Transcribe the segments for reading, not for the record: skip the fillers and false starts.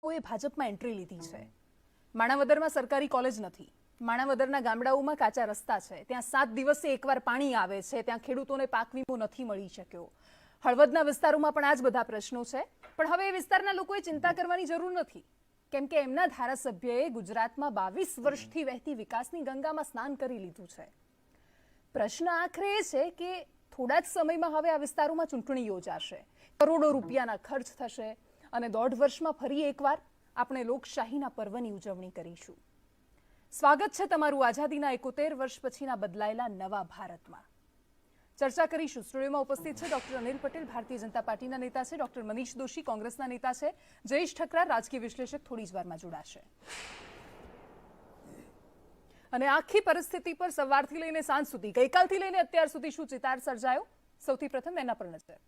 લોકોએ ભાજપમાં એન્ટ્રી લીધી છે. માણાવદરમાં સરકારી કોલેજ નથી, માણાવદરના ગામડાઓમાં કાચા રસ્તા છે, ત્યાં 7 દિવસે એકવાર પાણી આવે છે, ત્યાં ખેડૂતોને પાક વીમો નથી મળી શક્યો. હળવદના વિસ્તારોમાં પણ આ જ બધા પ્રશ્નો છે. પણ હવે એ વિસ્તારના લોકોએ ચિંતા કરવાની જરૂર નથી, કેમ કે એમના ધારાસભ્યએ ગુજરાતમાં 22 વર્ષથી વહેતી વિકાસની ગંગામાં સ્નાન કરી લીધું છે. પ્રશ્ન આખરે એ છે કે થોડા જ સમયમાં હવે આ વિસ્તારોમાં ચૂંટણી યોજાશે, કરોડો રૂપિયાના ખર્ચ થશે અને 1.5 વર્ષમાં ફરી એકવાર આપણે લોકશાહીના પર્વની ઉજવણી કરીશું. સ્વાગત છે તમારું આઝાદીના 71 વર્ષ પછીના બદલાયેલા નવા ભારતમાં. ચર્ચા કરીશું. સ્ટુડિયોમાં ઉપસ્થિત છે ડોક્ટર અનિલ પટેલ, ભારતીય જનતા પાર્ટીના નેતા છે, ડોક્ટર મનીષ દોશી, કોંગ્રેસના નેતા છે, જયેશ ઠકરાર, રાજકીય વિશ્લેષક, થોડી જ વારમાં જોડાશે. અને આખી પરિસ્થિતિ પર સવારથી લઈને સાંજ સુધી, ગઈકાલથી લઈને અત્યાર સુધી શું ચિતાર સર્જાયો, સૌથી પ્રથમ એના પર નજર.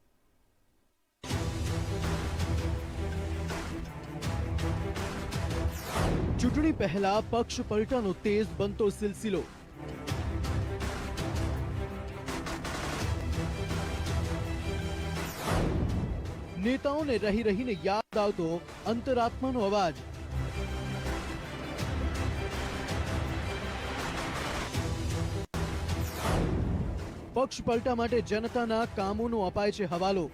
ચૂંટણી પહેલા પક્ષ પલટાનો તેજ બનતો સિલસિલો. નેતાઓને રહી રહીને યાદ આવતો અંતરાત્માનો અવાજ. પક્ષ પલટા માટે જનતાના કામોનો અપાય છે હવાલો.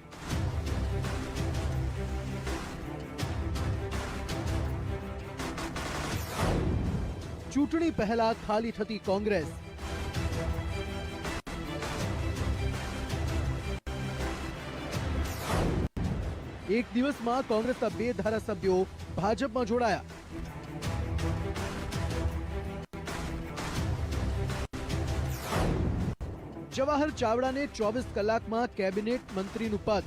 ચૂંટણી પહેલા ખાલી થતી કોંગ્રેસ. એક દિવસમાં કોંગ્રેસના 2 ધારાસભ્યો ભાજપમાં જોડાયા. જવાહર ચાવડાને 24 કલાકમાં કેબિનેટ મંત્રીનું પદ.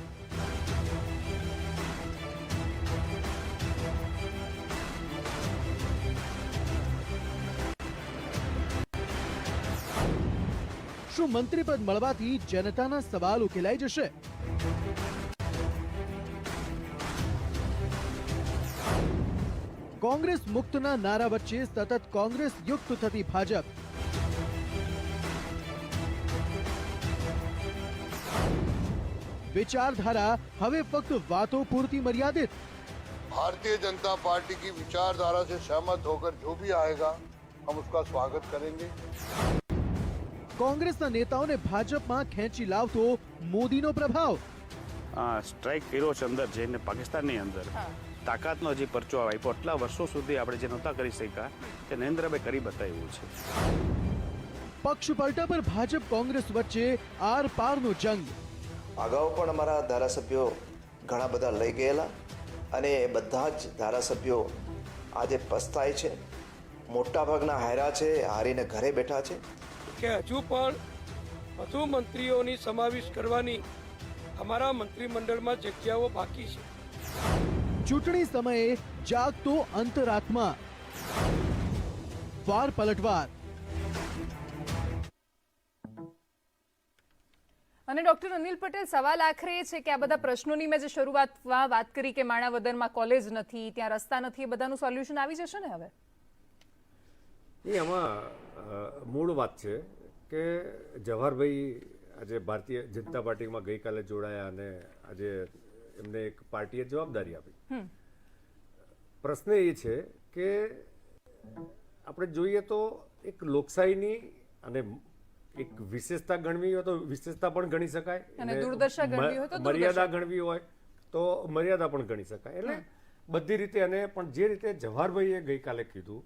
શું મંત્રી પદ મળવાથી જનતાના સવાલ ઉકેલાઈ જશે? કોંગ્રેસ મુક્તના નારા વચ્ચે સતત કોંગ્રેસ યુક્ત થતી ભાજપ. विचारधारा हवे फक्त बातों पूरती मर्यादित. भारतीय जनता पार्टी की विचारधारा से सहमत होकर जो भी आएगा हम उसका स्वागत करेंगे. कांग्रेसના નેતાઓને ભાજપમાં ખેંચી લાવતો મોદીનો પ્રભાવ. સ્ટ્રાઇક કર્યો છે અંદર જઈને પાકિસ્તાનની અંદર તાકાતનો જે પરચો આપ્યો, આટલા વર્ષો સુધી આપણે જે નહોતા કરી શક્યા તે નરેન્દ્રભાઈ કરી બતાવ્યું છે. પક્ષ પલટા પર ભાજપ કોંગ્રેસ વચ્ચે આર પારનો જંગ. અગાઉ પણ અમારા ધારાસભ્યો ઘણા બધા લઈ ગયેલા અને બધા જ ધારાસભ્યો આજે પસ્તાય છે. મોટાભાગના હાર્યા છે, હારીને ઘરે બેઠા છે. કે હજુ પણ વધુ મંત્રીઓની સમાવેશ કરવાની અમારા મંત્રીમંડળમાં જગ્યાઓ બાકી છે. ચૂંટણી સમયે જાગતો અંતરાત્મા. વાર પલટવાર. અને ડોક્ટર અનિલ પટેલ, સવાલ આખરે એ છે કે આ બધા પ્રશ્નોની મેં જે શરૂઆતમાં વાત કરી કે માણાવદરમાં કોલેજ નથી, ત્યાં રસ્તા નથી, એ બધાનું સોલ્યુશન આવી જશે ને હવે? એ આમાં મૂળ વાત છે કે જવાહરભાઈ આજે ભારતીય જનતા પાર્ટીમાં ગઈકાલે જોડાયા અને આજે એમને એક પાર્ટીએ જવાબદારી આપી. પ્રશ્ન એ છે કે આપણે જોઈએ તો એક લોકશાહીની અને એક વિશેષતા ગણવી હોય તો વિશેષતા પણ ગણી શકાય, અને દુર્દશા ગણવી હોય તો મર્યાદા ગણવી હોય તો મર્યાદા પણ ગણી શકાય. એટલે બધી રીતે. અને પણ જે રીતે જવાહરભાઈએ ગઈકાલે કીધું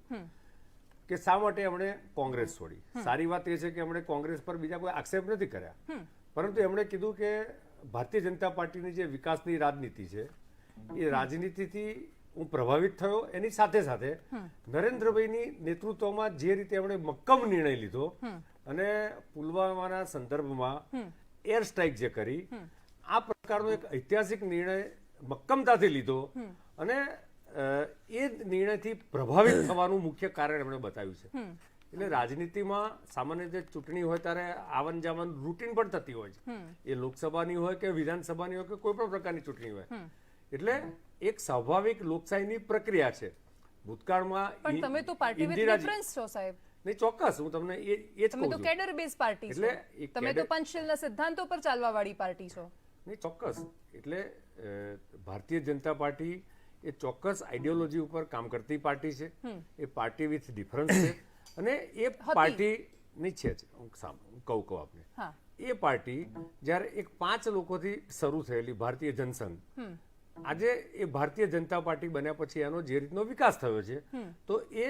કે શા માટે એમણે કોંગ્રેસ છોડી, સારી વાત એ છે કે એમણે કોંગ્રેસ પર બીજા કોઈ આક્ષેપ નથી કર્યા, પરંતુ એમણે કીધું કે ભારતીય જનતા પાર્ટીની જે વિકાસની રાજનીતિ છે એ રાજનીતિથી હું પ્રભાવિત થયો. એની સાથે સાથે નરેન્દ્રભાઈની નેતૃત્વમાં જે રીતે એમણે મક્કમ નિર્ણય લીધો અને પુલવામાના સંદર્ભમાં એર સ્ટ્રાઇક જે કરી, આ પ્રકારનો એક ઐતિહાસિક નિર્ણય મક્કમતાથી લીધો અને એ નિર્ણયથી પ્રભાવિત થવાનું મુખ્ય કારણ એમણે બતાવ્યું છે. એટલે રાજનીતિમાં સામાન્ય રીતે ચૂંટણી હોય ત્યારે આવન જાવન રૂટીન પણ થતી હોય છે, એ લોકસભાની હોય કે વિધાનસભાની હોય કે કોઈ પણ પ્રકારની ચૂંટણી હોય. એટલે એક સ્વાભાવિક લોકશાહીની પ્રક્રિયા છે. ભૂતકાળમાં પણ તમે તો પાર્ટી વિથ ડિફરન્સ છો સાહેબ. નહીં, ચોક્કસ હું તમને એ જ કહું છું. તમે તો કેડર બેઝ પાર્ટી છો, તમે તો પંચશીલના સિદ્ધાંતો પર ચાલવા વાળી પાર્ટી છો. નહીં, ચોક્કસ. એટલે ભારતીય જનતા પાર્ટી એ ચોક્કસ આઈડિયોલોજી ઉપર કામ કરતી પાર્ટી છે, એ પાર્ટી વિથ ડિફરન્સ છે, અને એ પાર્ટીની છે જ. હું કહું આપને, એ પાર્ટી જ્યારે એક 5 લોકોથી શરૂ થયેલી ભારતીય જનસંઘ, આજે એ ભારતીય જનતા પાર્ટી બન્યા પછી એનો જે રીતનો વિકાસ થયો છે, તો એ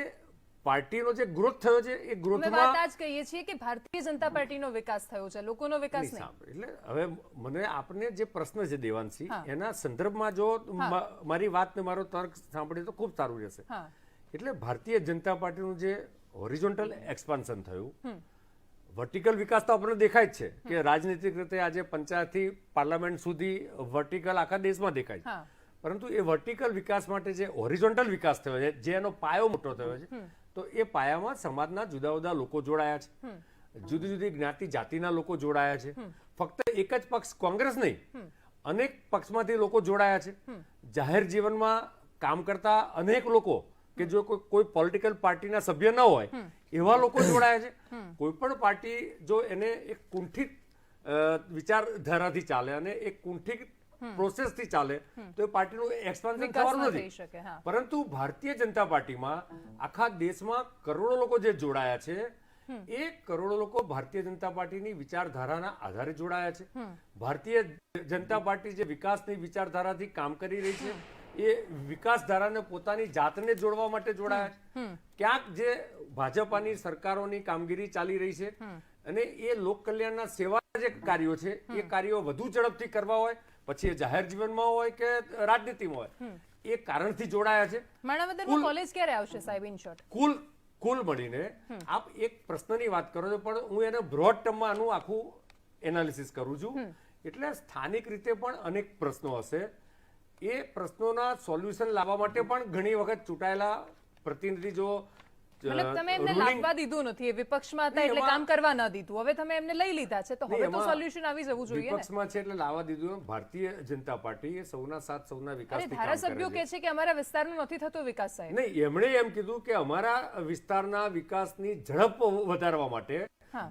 પાર્ટીનો જે ગ્રોથ થયો છે એ અમે ગ્રોથમાં વાત આ જ કહીએ છીએ કે ભારતીય જનતા પાર્ટીનો વિકાસ થયો છે, લોકોનો વિકાસ નહીં. એટલે હવે મને આપને જે પ્રશ્ન છે દેવાંશી, એના સંદર્ભમાં જો મારી વાત ને મારો તર્ક સાંભળે તો ખૂબ સારું રહેશે. એટલે ભારતીય જનતા પાર્ટીનું જે હોરિઝોન્ટલ એક્સપાન્શન થયું, વર્ટિકલ વિકાસ તો આપણને દેખાય જ છે કે રાજનીતિક રીતે આજે પંચાયતથી પાર્લામેન્ટ સુધી વર્ટિકલ આખા દેશમાં દેખાય છે. પરંતુ એ વર્ટિકલ વિકાસ માટે જે હોરિઝોન્ટલ વિકાસ થયો છે, જે એનો પાયો મોટો થયો છે, તો એ પાયામાં સમાજના જુદા જુદા લોકો જોડાયા છે, જુદી જુદી જ્ઞાતિ જાતિના લોકો જોડાયા છે. ફક્ત એક જ પક્ષ કોંગ્રેસ નહીં, અનેક પક્ષમાંથી લોકો જોડાયા છે. જાહેર જીવનમાં કામ કરતા અનેક લોકો કે જો કોઈ પોલિટિકલ પાર્ટીના સભ્ય ન હોય એવા લોકો જોડાયા છે. કોઈ પણ પાર્ટી જો એને એક કુંઠિત વિચારધારાથી ચાલે અને એક કુંઠિત પ્રોસેસથી ચાલે તો એ પાર્ટીનું એક્સપાન્શન થવાનું નથી. પરંતુ ભારતીય જનતા પાર્ટીમાં આખા દેશમાં કરોડો લોકો જે જોડાયા છે, એ કરોડો લોકો ભારતીય જનતા પાર્ટીની વિચારધારાના આધારે જોડાયા છે. ભારતીય જનતા પાર્ટી જે વિકાસની વિચારધારાથી કામ કરી રહી છે, એ વિકાસ ધારાને પોતાની જાતને જોડવા માટે જોડાયા છે. ક્યાંક જે ભાજપાની સરકારોની કામગીરી ચાલી રહી છે અને એ લોક કલ્યાણના સેવા જે કાર્યો છે, એ કાર્યો વધુ ઝડપથી કરવા હોય, પછી એ જાહેર જીવનમાં હોય કે રાજનીતિમાં હોય, એ કારણથી જોડાયા છે. માણાવદરમાં કોલેજ ક્યારે આવશે સાહેબ? ઇન શોર્ટ કુલ મળીને આપ એક પ્રશ્નની વાત કરો છો, પણ હું એને બ્રોડ ટર્મમાં આનું આખું એનાલિસિસ કરું છું. એટલે સ્થાનિક રીતે પણ અનેક પ્રશ્નો હશે. એ પ્રશ્નોના સોલ્યુશન લાવવા માટે પણ ઘણી વખત ચૂંટાયેલા પ્રતિનિધિ જો મતલબ તમે એમને લાવવા દીધું નથી, એ વિપક્ષમાં હતા એટલે કામ કરવા ન દીધું, હવે તમે એમને લઈ લીધા છે તો હવે તો સોલ્યુશન આવી જવું જોઈએ ને. વિપક્ષમાં છે એટલે લાવવા દીધું. ભારતીય જનતા પાર્ટી એ સૌના સાથ સૌના વિકાસથી કામ કરે છે. ધારાસભ્યો કહે છે કે અમારા વિસ્તારનો નથી થતો વિકાસ સાહેબ. નહીં, એમણે એમ કીધું કે અમારા વિસ્તારના વિકાસની ઝડપ વધારવા માટે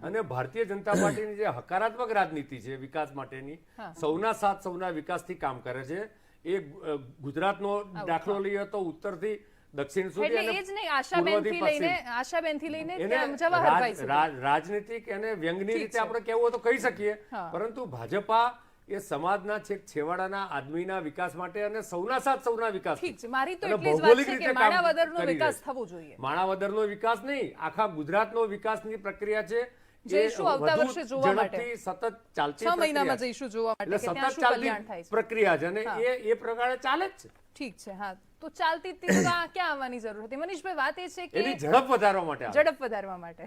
અને ભારતીય જનતા પાર્ટીની જે હકારાત્મક રાજનીતિ છે વિકાસ માટેની, સૌના સાથ સૌના વિકાસથી કામ કરે છે. એ ગુજરાતનો દાખલો લઈએ તો ઉત્તરથી દક્ષિણ સુધી, એટલે એ જ નહીં, આશાબેનથી લઈને જવાહરભાઈ સુધી રાજનીતિક અને વ્યંગની રીતે આપણે કહેવું હોય તો કહી શકીએ. પરંતુ ભાજપા એ સમાજના છેક છેવાડાના આદમીના વિકાસ માટે અને સૌના સાથ સૌના વિકાસ, ઠીક છે. મારી તો એટલી જ વાત છે કે માણાવદરનો વિકાસ થવો જોઈએ. માણાવદરનો વિકાસ નહીં, આખા ગુજરાતનો વિકાસની પ્રક્રિયા છે. જઈશું આવતા વર્ષે જોવા માટે, સતત ચાલતી 6 મહિનામાં જઈશું જોવા માટે કે ત્યાં શું કલ્યાણ થાય છે. પ્રક્રિયા છે અને એ પ્રકારે ચાલે જ છે. ઠીક છે. હા, તો ચાલતી હતી તો ક્યાં આવવાની જરૂર હતી? મનીષભાઈ, વાત એ છે કે એની ઝડપ વધારવા માટે, ઝડપ વધારવા માટે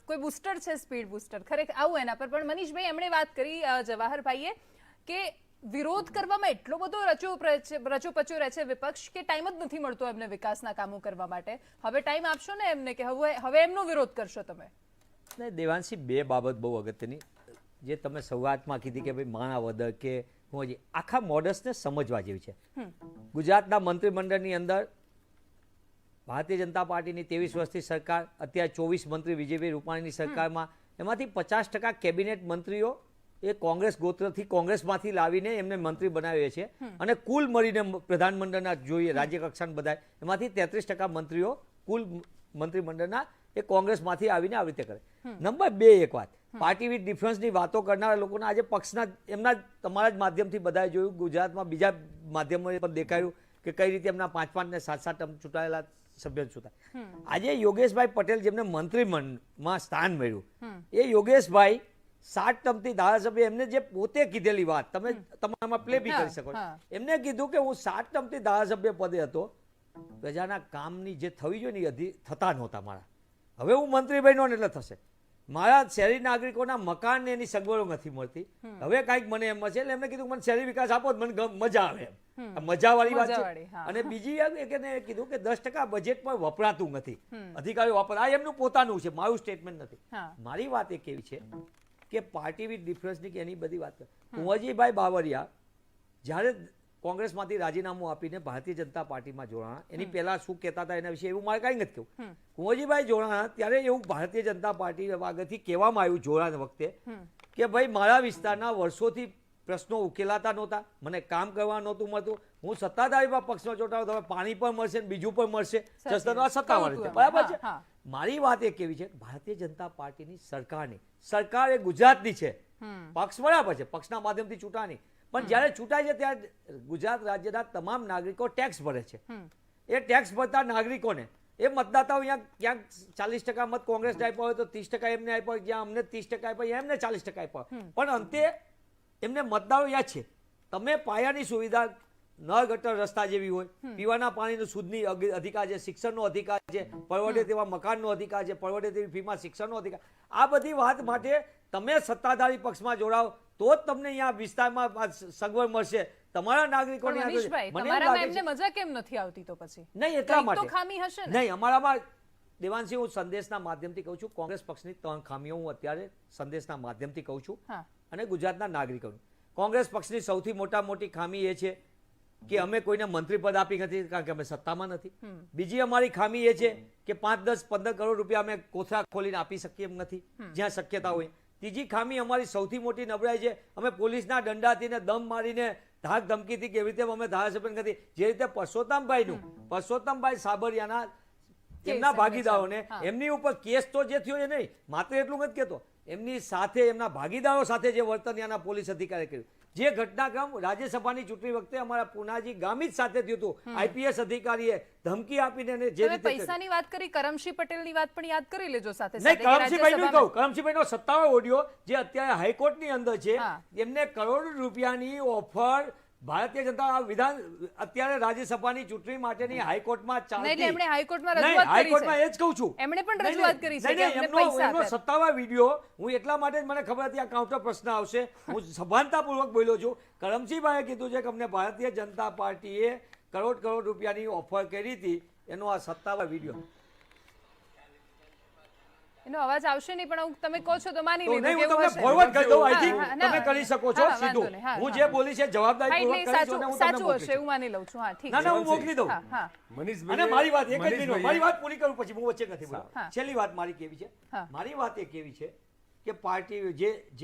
કોઈ બૂસ્ટર છે, સ્પીડ બૂસ્ટર, ખરેખર આવું એના પર. પણ મનીષભાઈ, એમણે વાત કરી જવાહરભાઈએ કે વિરોધ કરવામાં એટલો બધો રચોપચો રહે છે વિપક્ષ કે ટાઈમ જ નથી મળતો એમને વિકાસના કામો કરવા માટે. હવે ટાઈમ આપશો ને એમને કે હવે એમનો વિરોધ કરશો તમે? ને દેવાંશી, બે બાબત બહુ અગત્યની જે તમે શરૂઆતમાં કીધી કે ભાઈ માણાવદર કે હું આખા મોડલ્સને સમજવા જેવી છે. ગુજરાતના મંત્રીમંડળની અંદર ભારતીય જનતા પાર્ટીની 23 વર્ષથી સરકાર, અત્યારે 24 મંત્રી વિજયભાઈ રૂપાણીની સરકારમાં, એમાંથી 50% કેબિનેટ મંત્રીઓ એ કોંગ્રેસ ગોત્રથી, કોંગ્રેસમાંથી લાવીને એમને મંત્રી બનાવીએ છે. અને કુલ મળીને પ્રધાનમંડળના જોઈએ રાજ્ય કક્ષાના બધા, એમાંથી 33% મંત્રીઓ કુલ મંત્રીમંડળના એ કોંગ્રેસમાંથી આવીને આવી રીતે કરે. નંબર 2, એક વાત, પાર્ટી વિથ ડિફરન્સની વાતો કરનારા લોકોના આજે પક્ષના એમના તમારા જ માધ્યમથી બધાએ જોયું, ગુજરાતમાં બીજા માધ્યમોએ પણ દેખાયું કે કઈ રીતે એમના 5-5 ને 7-7 ટર્મ ચૂંટાયેલા સભ્ય ચૂંટાય. આજે યોગેશભાઈ પટેલ જેમને મંત્રીમંડળમાં સ્થાન મળ્યું, એ યોગેશભાઈ 7 ટર્મથી ધારાસભ્ય, એમને જે પોતે કીધેલી વાત તમે તમારામાં પ્લે બી કરી શકો. એમને કીધું કે હું 7 ટર્મથી ધારાસભ્ય પદે હતો, પ્રજાના કામની જે થવી જોઈએ ને થતા નહોતા મારા. હવે હું મંત્રી બન્યો ને એટલે થશે. મારા શહેરી નાગરિકોના મકાન ને એની સગવડો નથી મળતી, હવે કાંઈક મને એમ છે. એટલે એમને કીધું મને શહેરી વિકાસ આપો, મને મજા આવે એમ. મજાવાળી વાત છે. અને બીજી એને કીધું કે 10% બજેટ પણ વપરાતું નથી, અધિકારીઓ વાપર. આ એમનું પોતાનું છે, મારું સ્ટેટમેન્ટ નથી. મારી વાત એ કેવી છે કે પાર્ટી વિથ ડિફરન્સની કે એની બધી વાત. કુંવરજીભાઈ બાવળિયા જ્યારે કોંગ્રેસમાંથી રાજીનામું આપીને ભારતીય જનતા પાર્ટીમાં જોડાણા, એની પહેલા શું કહેતા હતા એના વિશે એવું મારે કાંઈ નથી કહ્યું. કુંવરજીભાઈ જોડાણા ત્યારે એવું ભારતીય જનતા પાર્ટી આગળથી કહેવામાં આવ્યું જોડાણ વખતે કે ભાઈ મારા વિસ્તારના વર્ષોથી પ્રશ્નો ઉકેલાતા નહોતા, મને કામ કરવા નહોતું મળતું, હું સત્તાધારી પક્ષમાં જોડાઉં, તમે પાણી પણ મળશે ને બીજું પણ મળશે, જસદણનો આ સત્તાવાર કહું છે, તું બરાબર એમ. છે. હા, હા. મારી વાત એ કેવી છે, ભારતીય જનતા પાર્ટીની સરકાર એ ગુજરાતની છે, પક્ષ બરાબર છે, પક્ષના માધ્યમથી ચૂંટાણી, પણ જ્યારે ચૂંટાય છે ત્યારે ગુજરાત રાજ્યના તમામ નાગરિકો ટેક્સ ભરે છે. એ ટેક્સ ભરતા નાગરિકોને એ મતદાતાઓ અહીંયા ક્યાંક 40% મત કોંગ્રેસને આપ્યા હોય તો 30% એમને આપ્યા હોય, જ્યાં અમને 30% આપ્યા એમને 40% આપ્યા, પણ અંતે એમને મતદારો યાદ છે. તમે પાયાની સુવિધા નળ ગટર રસ્તા જેવી હોય, પીવાના પાણીનો શુદ્ધની અધિકાર છે, શિક્ષણનો અધિકાર છે, પરવડે તેવા મકાનનો અધિકાર છે, પરવડે તેવી ફીમાં શિક્ષણનો અધિકાર, આ બધી વાત માટે તમે સત્તાધારી પક્ષમાં જોડાઓ તો જ તમને અહીંયા વિસ્તારમાં સગવડ મળશે. તમારા નાગરિકોને પણ મનીષભાઈ, તમારામાં એમને મજા કેમ નથી આવતી તો પછી? નહીં એટલા કંઈક તો માટે ખામી હશે ને? નહીં, અમારામાં દેવાંશી, હું સંદેશના માધ્યમથી કહું છું, કોંગ્રેસ પક્ષની 3 ખામીઓ હું અત્યારે સંદેશના માધ્યમથી કહું છું, હા. અને ગુજરાતના નાગરિકોને. કોંગ્રેસ પક્ષની સૌથી મોટી ખામી એ છે કે અમે કોઈને મંત્રી પદ આપી નથી, કારણ કે અમે સત્તામાં નથી. બીજી અમારી ખામી એ છે કે 5, 10, 15 કરોડ રૂપિયા અમે કોથળા ખોલીને આપી શકીએ એમ નથી, જ્યાં શક્યતા હોય. ત્રીજી ખામી અમારી સૌથી મોટી નબળાઈ છે, અમે પોલીસના દંડાથી ને દમ મારીને ધાક ધમકીથી કેવી રીતે અમે ધારાસભ્ય નથી, જે રીતે પરસોત્તમભાઈ સાબરિયાના એમના ભાગીદારોને એમની ઉપર કેસ તો જે થયો એ નહીં, માત્ર એટલું નથી કહેતો, એમની સાથે એમના ભાગીદારો સાથે જે વર્તન ત્યાંના પોલીસ અધિકારી કર્યું, જે ઘટનાક્રમ રાજ્યસભાની ચૂંટણી વખતે અમારા પુનાજી ગામિત સાથે થયું હતું, આઈપીએસ અધિકારીએ ધમકી આપીને જે તમે રીતે પૈસાની વાત કરી, કરમશી પટેલની વાત પણ યાદ કરી લેજો સાથે નહીં, સાથે. કરમશીભાઈનું કહું, કરમશીભાઈનો સત્તાવાર ઓડિયો જે અત્યારે હાઈકોર્ટની અંદર છે, હા. એમને કરોડ રૂપિયાની ઓફર ભારતીય જનતા વિધાન અત્યારે રાજ્યસભાની ચૂંટણી માટેની હાઈકોર્ટમાં નહીં, ચાલતી, એટલે એમણે હાઈકોર્ટમાં નહીં, રજૂઆત કરી હાઈકોર્ટમાં છે. એ જ કહું છું, એમણે પણ નહીં, રજૂઆત નહીં, કરી છે નહીં, કે નહીં, અમને પૈસા એમનો આપે. સત્તાવાર વિડીયો હું એટલા માટે જ મને ખબર હતી આ કાઉન્ટર પ્રશ્ન આવશે, હું સભાનતાપૂર્વક બોલ્યો છું. કરમશીભાઈએ કીધું છે કે અમને ભારતીય જનતા પાર્ટીએ કરોડ રૂપિયાની ઓફર કરી હતી, એનો આ સત્તાવાર વિડીયો. એનો અવાજ આવશે નહીં, પણ તમે કહો છો તો માની તો લીધું નહીં, કે હું એવું તમને હશે. ફોરવર્ડ કરી દઉં, હા, અહીંથી હા, ના, તમે કરી શકો છો હા, વાંધો સીધું. નહીં, હા, હું હા. જે બોલી છે હા, એટલે જવાબદારીપૂર્વક કરીશ અને હું તમને સાચું મોકલીશ. હશે એવું માની લઉં છું. હા, ઠીક ના, છે. ના, હું મોકલી દઉં. હા, હા. મનીષભાઈ, અને મારી વાત એક જ મિનિટ, મનીષભાઈએ- મારી વાત પૂરી કરું પછી હું વચ્ચે નથી બોલતો. હા. છેલ્લી વાત મારી કેવી છે, હા. મારી વાત એ કેવી છે કે પાર્ટી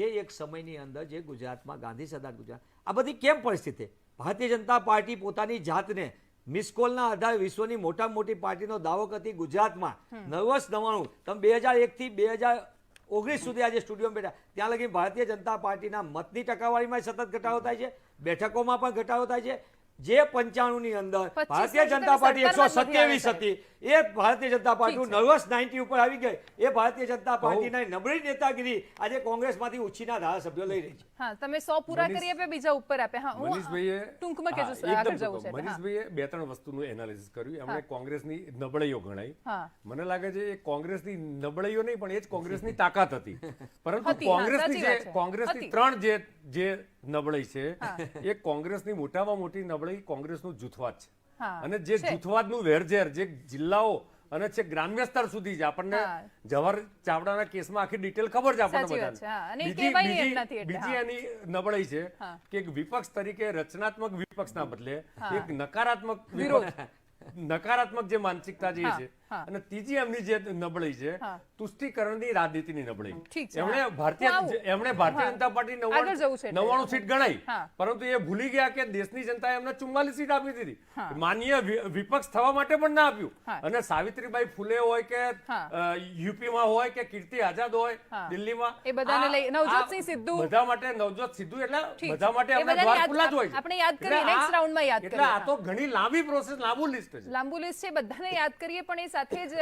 જે એક સમયની અંદર જે ગુજરાતમાં ગાંધી સરદાર ગુજરાત આ બધી કેમ પરિસ્થિતિ, ભારતીય જનતા પાર્ટી પોતાની જાતને મિસકોલના આધારે વિશ્વની મોટામાં મોટી પાર્ટીનો દાવો કરતી ગુજરાતમાં 99 તમે 2001 થી 2019 સુધી આજે સ્ટુડિયોમાં બેઠા ત્યાં લગી ભારતીય જનતા પાર્ટીના મતની ટકાવારીમાં સતત ઘટાડો થાય છે, બેઠકોમાં પણ ઘટાડો થાય છે. જે 95 ની અંદર 25 ભારતીય જનતા પાર્ટી સરકારમાં જ નથી 127 હતી, એ ભારતીય જનતા પાર્ટી નર્વસ 90 ઉપર આવી ગઈ. એ ભારતીય જનતા પાર્ટીના નબળી નેતાગીરી આજે કોંગ્રેસમાંથી ઉછીના ધારાસભ્યો લઈ રહી છે. હા, તમે 100 પૂરા કરી આપ્યા, બીજા ઉપર આપ્યા. હા, હું મનીષભાઈએ ટૂંકમાં કહેજો, હા, આગળ એકદમ જવું છે. ટૂંકમાં. મનીષભાઈએ 2-3 વસ્તુનું એનાલિસિસ કર્યું, એમણે કોંગ્રેસની નબળાઈઓ ગણાઈ. હા. મને લાગે છે એ કોંગ્રેસની નબળાઈઓ નહીં પણ એ જ કોંગ્રેસની તાકાત હતી, પરંતુ હતી, હા, કોંગ્રેસની સાચી વાત છે. કોંગ્રેસની હતી. 3 જે નબળાઈ છે એ કોંગ્રેસની મોટામાં મોટી નબળાઈ કોંગ્રેસનું જૂથવાદ છે. હા, અને જે છે. જૂથવાદનું વેરઝેર જે જિલ્લાઓ અને છે ગ્રામ્ય સ્તર સુધી છે, આપણને હા. જવાહર ચાવડાના કેસમાં આખી ડિટેલ ખબર છે આપણને સાચી વાત છે, હા. અને એ બધાને. કહેવાય નહીં એમ નથી એટલે, બીજી હા. એની નબળાઈ છે હા. કે એક વિપક્ષ તરીકે રચનાત્મક વિપક્ષના બદલે હા. એક નકારાત્મક વિરોધ. નકારાત્મક જે માનસિકતા જે હા, છે હા. અને ત્રીજી એમની જે નબળાઈ છે હા. તુષ્ટિકરણની રાજનીતિની નબળાઈ. ઠીક છે, એમણે હા. ભારતીય હું આવું. એમણે ભારતીય હા. જનતા પાર્ટી આગળ જવું છે એટલે. 99 સીટ ગણાઈ, હા. પરંતુ એ ભૂલી ગયા કે દેશની જનતાએ એમને 44 સીટ આપી દીધી. હા. માનીય વિપક્ષ થવા માટે પણ ના આપ્યું. હા. અને સાવિત્રીબાઈ ફૂલે હોય કે હા. યુપીમાં હોય કે કીર્તિ આઝાદ હોય હા. દિલ્હીમાં, એ બધાને લઈ- આ- નવજોતસિંહ આ સિદ્ધુ. બધા માટે નવજોત સિદ્ધુ એટલે ઠીક બધા છે. માટે એ આપણા બધાને દ્વાર યાદ- ખુલ્લા જ હોય છે. આપણે યાદ કરીએ, એટલે next આ- round માં યાદ એટલે કરીએ. આ તો ઘણી લાંબી પ્રોસેસ, લાંબુ લિસ્ટ છે. લાંબુ લિસ્ટ છે, બધાને યાદ કરીએ, પણ એ સાથે જ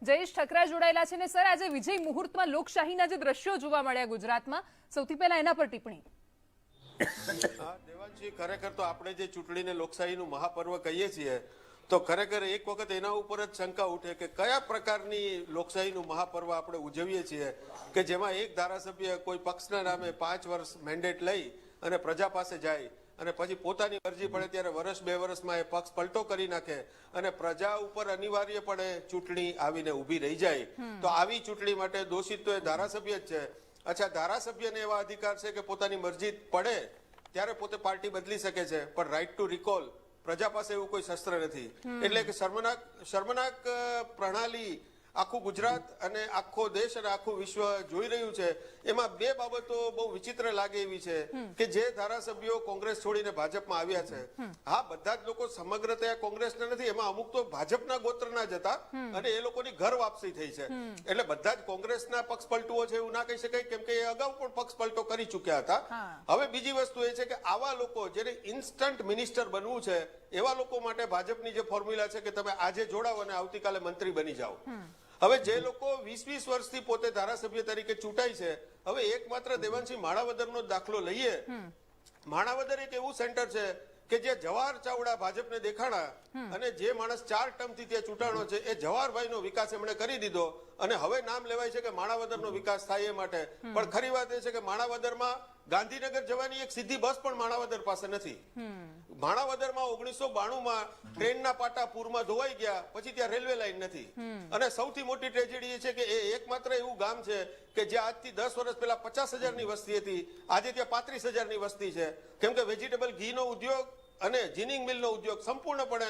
જયેશ ઠકરા જોડાયેલા છે. ને સર, આજે વિજય મુહૂર્તમાં લોકશાહીના જે દ્રશ્યો જોવા મળ્યા ગુજરાતમાં, સૌથી પહેલા એના પર ટિપ્પણી. દેવાંશજી, ખરેખર તો આપણે જે ચૂંટણીને લોકશાહીનું મહાપર્વ કહીએ છીએ, તો ખરેખર એક વખત એના ઉપર જ શંકા ઉઠે કે કયા પ્રકારની લોકશાહીનું મહાપર્વ આપણે ઉજવીએ છીએ કે જેમાં એક ધારાસભ્ય કોઈ પક્ષના નામે 5 વર્ષ મેન્ડેટ લઈ અને પ્રજા પાસે જાય અને પછી પોતાની અરજી પડે ત્યારે વર્ષ 2 વર્ષમાં એ પક્ષ પલટો કરી નાખે અને પ્રજા ઉપર અનિવાર્યપણે ચૂંટણી આવીને ઊભી રહી જાય. તો આવી ચૂંટણી માટે દોષિત તો એ ધારાસભ્ય જ છે. અચ્છા, ધારાસભ્યને એવા અધિકાર છે કે પોતાની મરજી પડે ત્યારે પોતે પાર્ટી બદલી શકે છે, પણ રાઇટ ટુ રિકોલ પ્રજા પાસે એવું કોઈ શસ્ત્ર નથી. એટલે કે શર્મનાક પ્રણાલી આખું ગુજરાત અને આખો દેશ અને આખું વિશ્વ જોઈ રહ્યું છે, એમાં બે બાબતો બહુ વિચિત્ર લાગે એવી છે કે જે ધારાસભ્યો કોંગ્રેસ છોડીને ભાજપમાં આવ્યા છે, હા બધા જ લોકો સમગ્રતયા કોંગ્રેસના નથી, એમાં અમુક તો ભાજપના ગોત્રના જ હતા અને એ લોકોની ઘર વાપસી થઈ છે, એટલે બધા જ કોંગ્રેસના પક્ષ પલટુઓ છે એવું ના કહી શકાય, કેમ કે એ અગાઉ પણ પક્ષ પલટો કરી ચુક્યા હતા. હવે બીજી વસ્તુ એ છે કે આવા લોકો જેને ઇન્સ્ટન્ટ મિનિસ્ટર બનવું છે એવા લોકો માટે ભાજપની જે ફોર્મ્યુલા છે કે તમે આજે જોડાઓ અને આવતીકાલે મંત્રી બની જાઓ. હવે જે લોકો 20-20 વર્ષથી પોતે ધારાસભ્ય તરીકે ચૂંટાય છે, હવે એકમાત્ર દેવાંશી માણાવદરનો દાખલો લઈએ. માણાવદર એક એવું સેન્ટર છે કે જે જવાહર ચાવડા ભાજપને દેખાણા અને જે માણસ 4 ટર્મથી ત્યાં ચૂંટાણો છે એ જવાહરભાઈનો વિકાસ એમણે કરી દીધો અને હવે નામ લેવાય છે કે માણાવદરનો વિકાસ થાય એ માટે. પણ ખરી વાત એ છે કે માણાવદરમાં ગાંધીનગર જવાની એક સીધી બસ પણ માણાવદર પાસે નથી. માણાવદરમાં 1992માં ટ્રેનના પાટા પૂરમાં ધોવાઈ ગયા, પછી ત્યાં રેલવે લાઈન નથી. અને સૌથી મોટી ટ્રેજેડી એ છે કે એ એકમાત્ર એવું ગામ છે કે જે આજથી 10 વર્ષ પહેલા 50,000ની વસ્તી હતી, આજે ત્યાં 35,000ની વસ્તી છે, કેમ કે વેજીટેબલ ઘીનો ઉદ્યોગ અને જીનિંગ મિલનો ઉદ્યોગ સંપૂર્ણપણે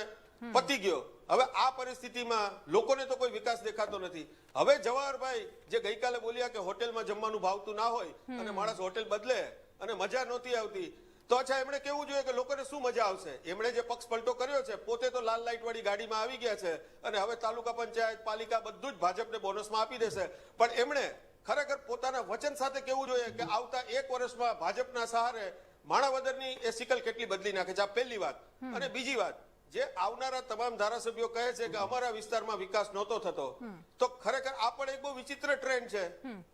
પતી ગયો. હવે આ પરિસ્થિતિમાં લોકોને તો કોઈ વિકાસ દેખાતો નથી. હવે જવાહરભાઈ જે ગઈકાલે બોલ્યા કે હોટેલમાં જમવાનું ભાવતું ના હોય અને માણસ હોટેલ બદલે અને મજા નહોતી આવતી, તો અચ્છા એમણે કેવું જોઈએ કે લોકોને શું મજા આવશે? એમણે જે પક્ષ પલટો કર્યો છે, પોતે તો લાલ લાઈટ વાળી ગાડીમાં આવી ગયા છે અને હવે તાલુકા પંચાયત પાલિકા બધું જ ભાજપને બોનસમાં આપી દેશે. પણ એમણે ખરેખર પોતાના વચન સાથે કેવું જોઈએ કે આવતા 1 વર્ષમાં ભાજપના સહારે માણાવદરની એ સિકલ કેટલી બદલી નાખે છે. આ પહેલી વાત. અને બીજી વાત, જે આવનારા તમામ ધારાસભ્યો કહે છે કે અમારા વિસ્તારમાં વિકાસ નહોતો થતો, તો ખરેખર આ પણ એક બહુ વિચિત્ર ટ્રેન્ડ છે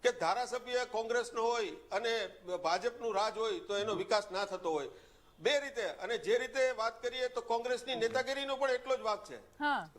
કે ધારાસભ્ય કોંગ્રેસનો હોય અને ભાજપનું રાજ હોય તો એનો વિકાસ ના થતો હોય. બે રીતે. અને જે રીતે વાત કરીએ તો કોંગ્રેસની નેતાગીરીનો પણ એટલો જ ભાગ છે.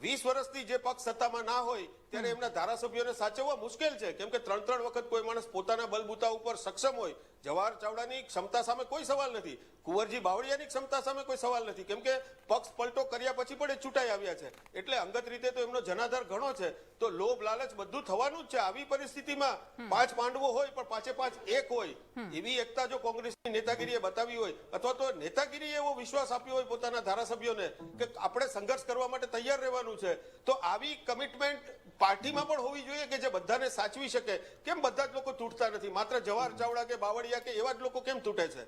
20 વર્ષથી જે પક્ષ સત્તામાં ના હોય ત્યારે એમના ધારાસભ્યોને સાચવવા મુશ્કેલ છે, કેમ કે 3 વખત કોઈ માણસ પોતાના બલબૂતા ઉપર સક્ષમ હોય. જવાહર ચાવડાની ક્ષમતા સામે કોઈ સવાલ નથી, કુંવરજી બાવળિયાની ક્ષમતા સામે કોઈ સવાલ નથી, કેમ કે પક્ષ પલટો કર્યા પછી પણ એ ચૂંટાઈ આવ્યા છે, એટલે અંગત રીતે તો એમનો જનાધાર ઘણો છે. તો લોભ લાલચ બધું થવાનું જ છે. આવી પરિસ્થિતિમાં 5 પાંડવો હોય પણ 5 એક હોય, એવી એકતા જો કોંગ્રેસની નેતાગીરીએ બતાવી હોય અથવા તો નેતાગીરીએ એવો વિશ્વાસ આપ્યો હોય પોતાના ધારાસભ્યોને કે આપણે સંઘર્ષ કરવા માટે તૈયાર રહેવાનું છે, તો આવી કમિટમેન્ટ પાર્ટીમાં પણ હોવી જોઈએ કે જે બધાને સાચવી શકે. કેમ બધા જ લોકો તૂટતા નથી? માત્ર જવાહર ચાવડા કે બાવળિયા કે એવા જ લોકો કેમ તૂટે છે?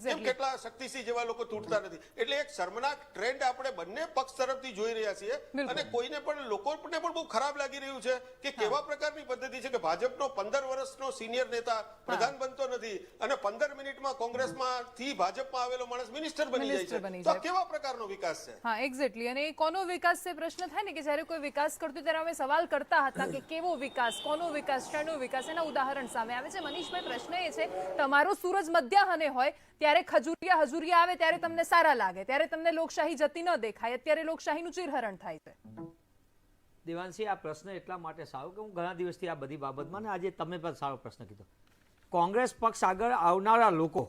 કેમ કેટલા શક્તિસિંહ જેવા લોકો તૂટતા નથી? એટલે એક શર્મનાક ટ્રેન્ડ આપણે બંને પક્ષ તરફથી જોઈ રહ્યા છીએ અને કોઈને પણ લોકોને પણ બહુ ખરાબ લાગી રહ્યું છે કે કેવા પ્રકારની પદ્ધતિ છે કે ભાજપનો 15 વર્ષનો સિનિયર નેતા પ્રધાન બનતો નથી અને 15 મિનિટમાં કોંગ્રેસમાંથી ભાજપમાં આવેલો માણસ મિનિસ્ટર બની જાય છે. તો કેવા પ્રકારનો વિકાસ છે? હા, એક્ઝેક્ટલી. અને કોનો વિકાસ છે પ્રશ્ન થાય ને કે જ્યારે કોઈ વિકાસ કરતું ત્યારે અમે સવાલ કરતા હતા કે કેવો વિકાસ, કોનો વિકાસ, શેનો વિકાસ, એના ઉદાહરણ સામે આવે છે. મનીષભાઈ, પ્રશ્ન એ છે તમારો સૂરજ મધ્યાહને હોય ત્યારે ખજૂરિયા હજુરિયા આવે ત્યારે તમને સારા લાગે, ત્યારે તમને લોકશાહી જતી ન દેખાય. અત્યારે લોકશાહીનું ચીરહરણ થાય છે. દેવાંશી, આ પ્રશ્ન એટલા માટે સારો કે હું ઘણા દિવસથી આ બધી બાબતમાં ને આજે તમે પણ સારો પ્રશ્ન કીધો. કોંગ્રેસ પક્ષ આગળ આવનારા લોકો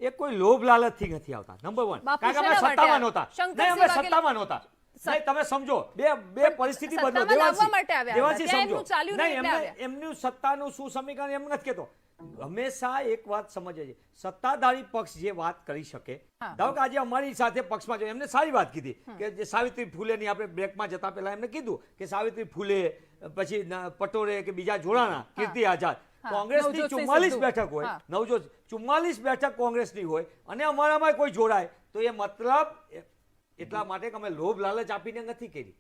એ કોઈ લોભ લાલચથી નથી આવતા. નંબર 1, કારણ કે અમે સત્તામાં નહોતા. નહીં, અમે સત્તામાં નહોતા. નહીં, તમે સમજો, બે પરિસ્થિતિ બદલો. દેવાંશી સમજો, નહીં, એમનું સત્તાનું શું સમીકરણ એમ નથી કહેતો. હંમેશા એક વાત સમજે છે, સત્તાધારી પક્ષ જે વાત કરી શકે, ધારો કે આજે અમારી સાથે પક્ષમાં એમને સારી વાત કીધી કે જે સાવિત્રી ફૂલેની, આપણે બ્રેકમાં જતા પહેલા એમને કીધું કે સાવિત્રી ફૂલે, પછી પટોરે કે બીજા જોડાણા, કીર્તિ આઝાદ, કોંગ્રેસની 44 બેઠક હોય, 44 બેઠક કોંગ્રેસની હોય અને અમારામાં કોઈ જોડાય તો એ મતલબ એટલા માટે કે અમે લોભ લાલચ આપીને નથી કરી.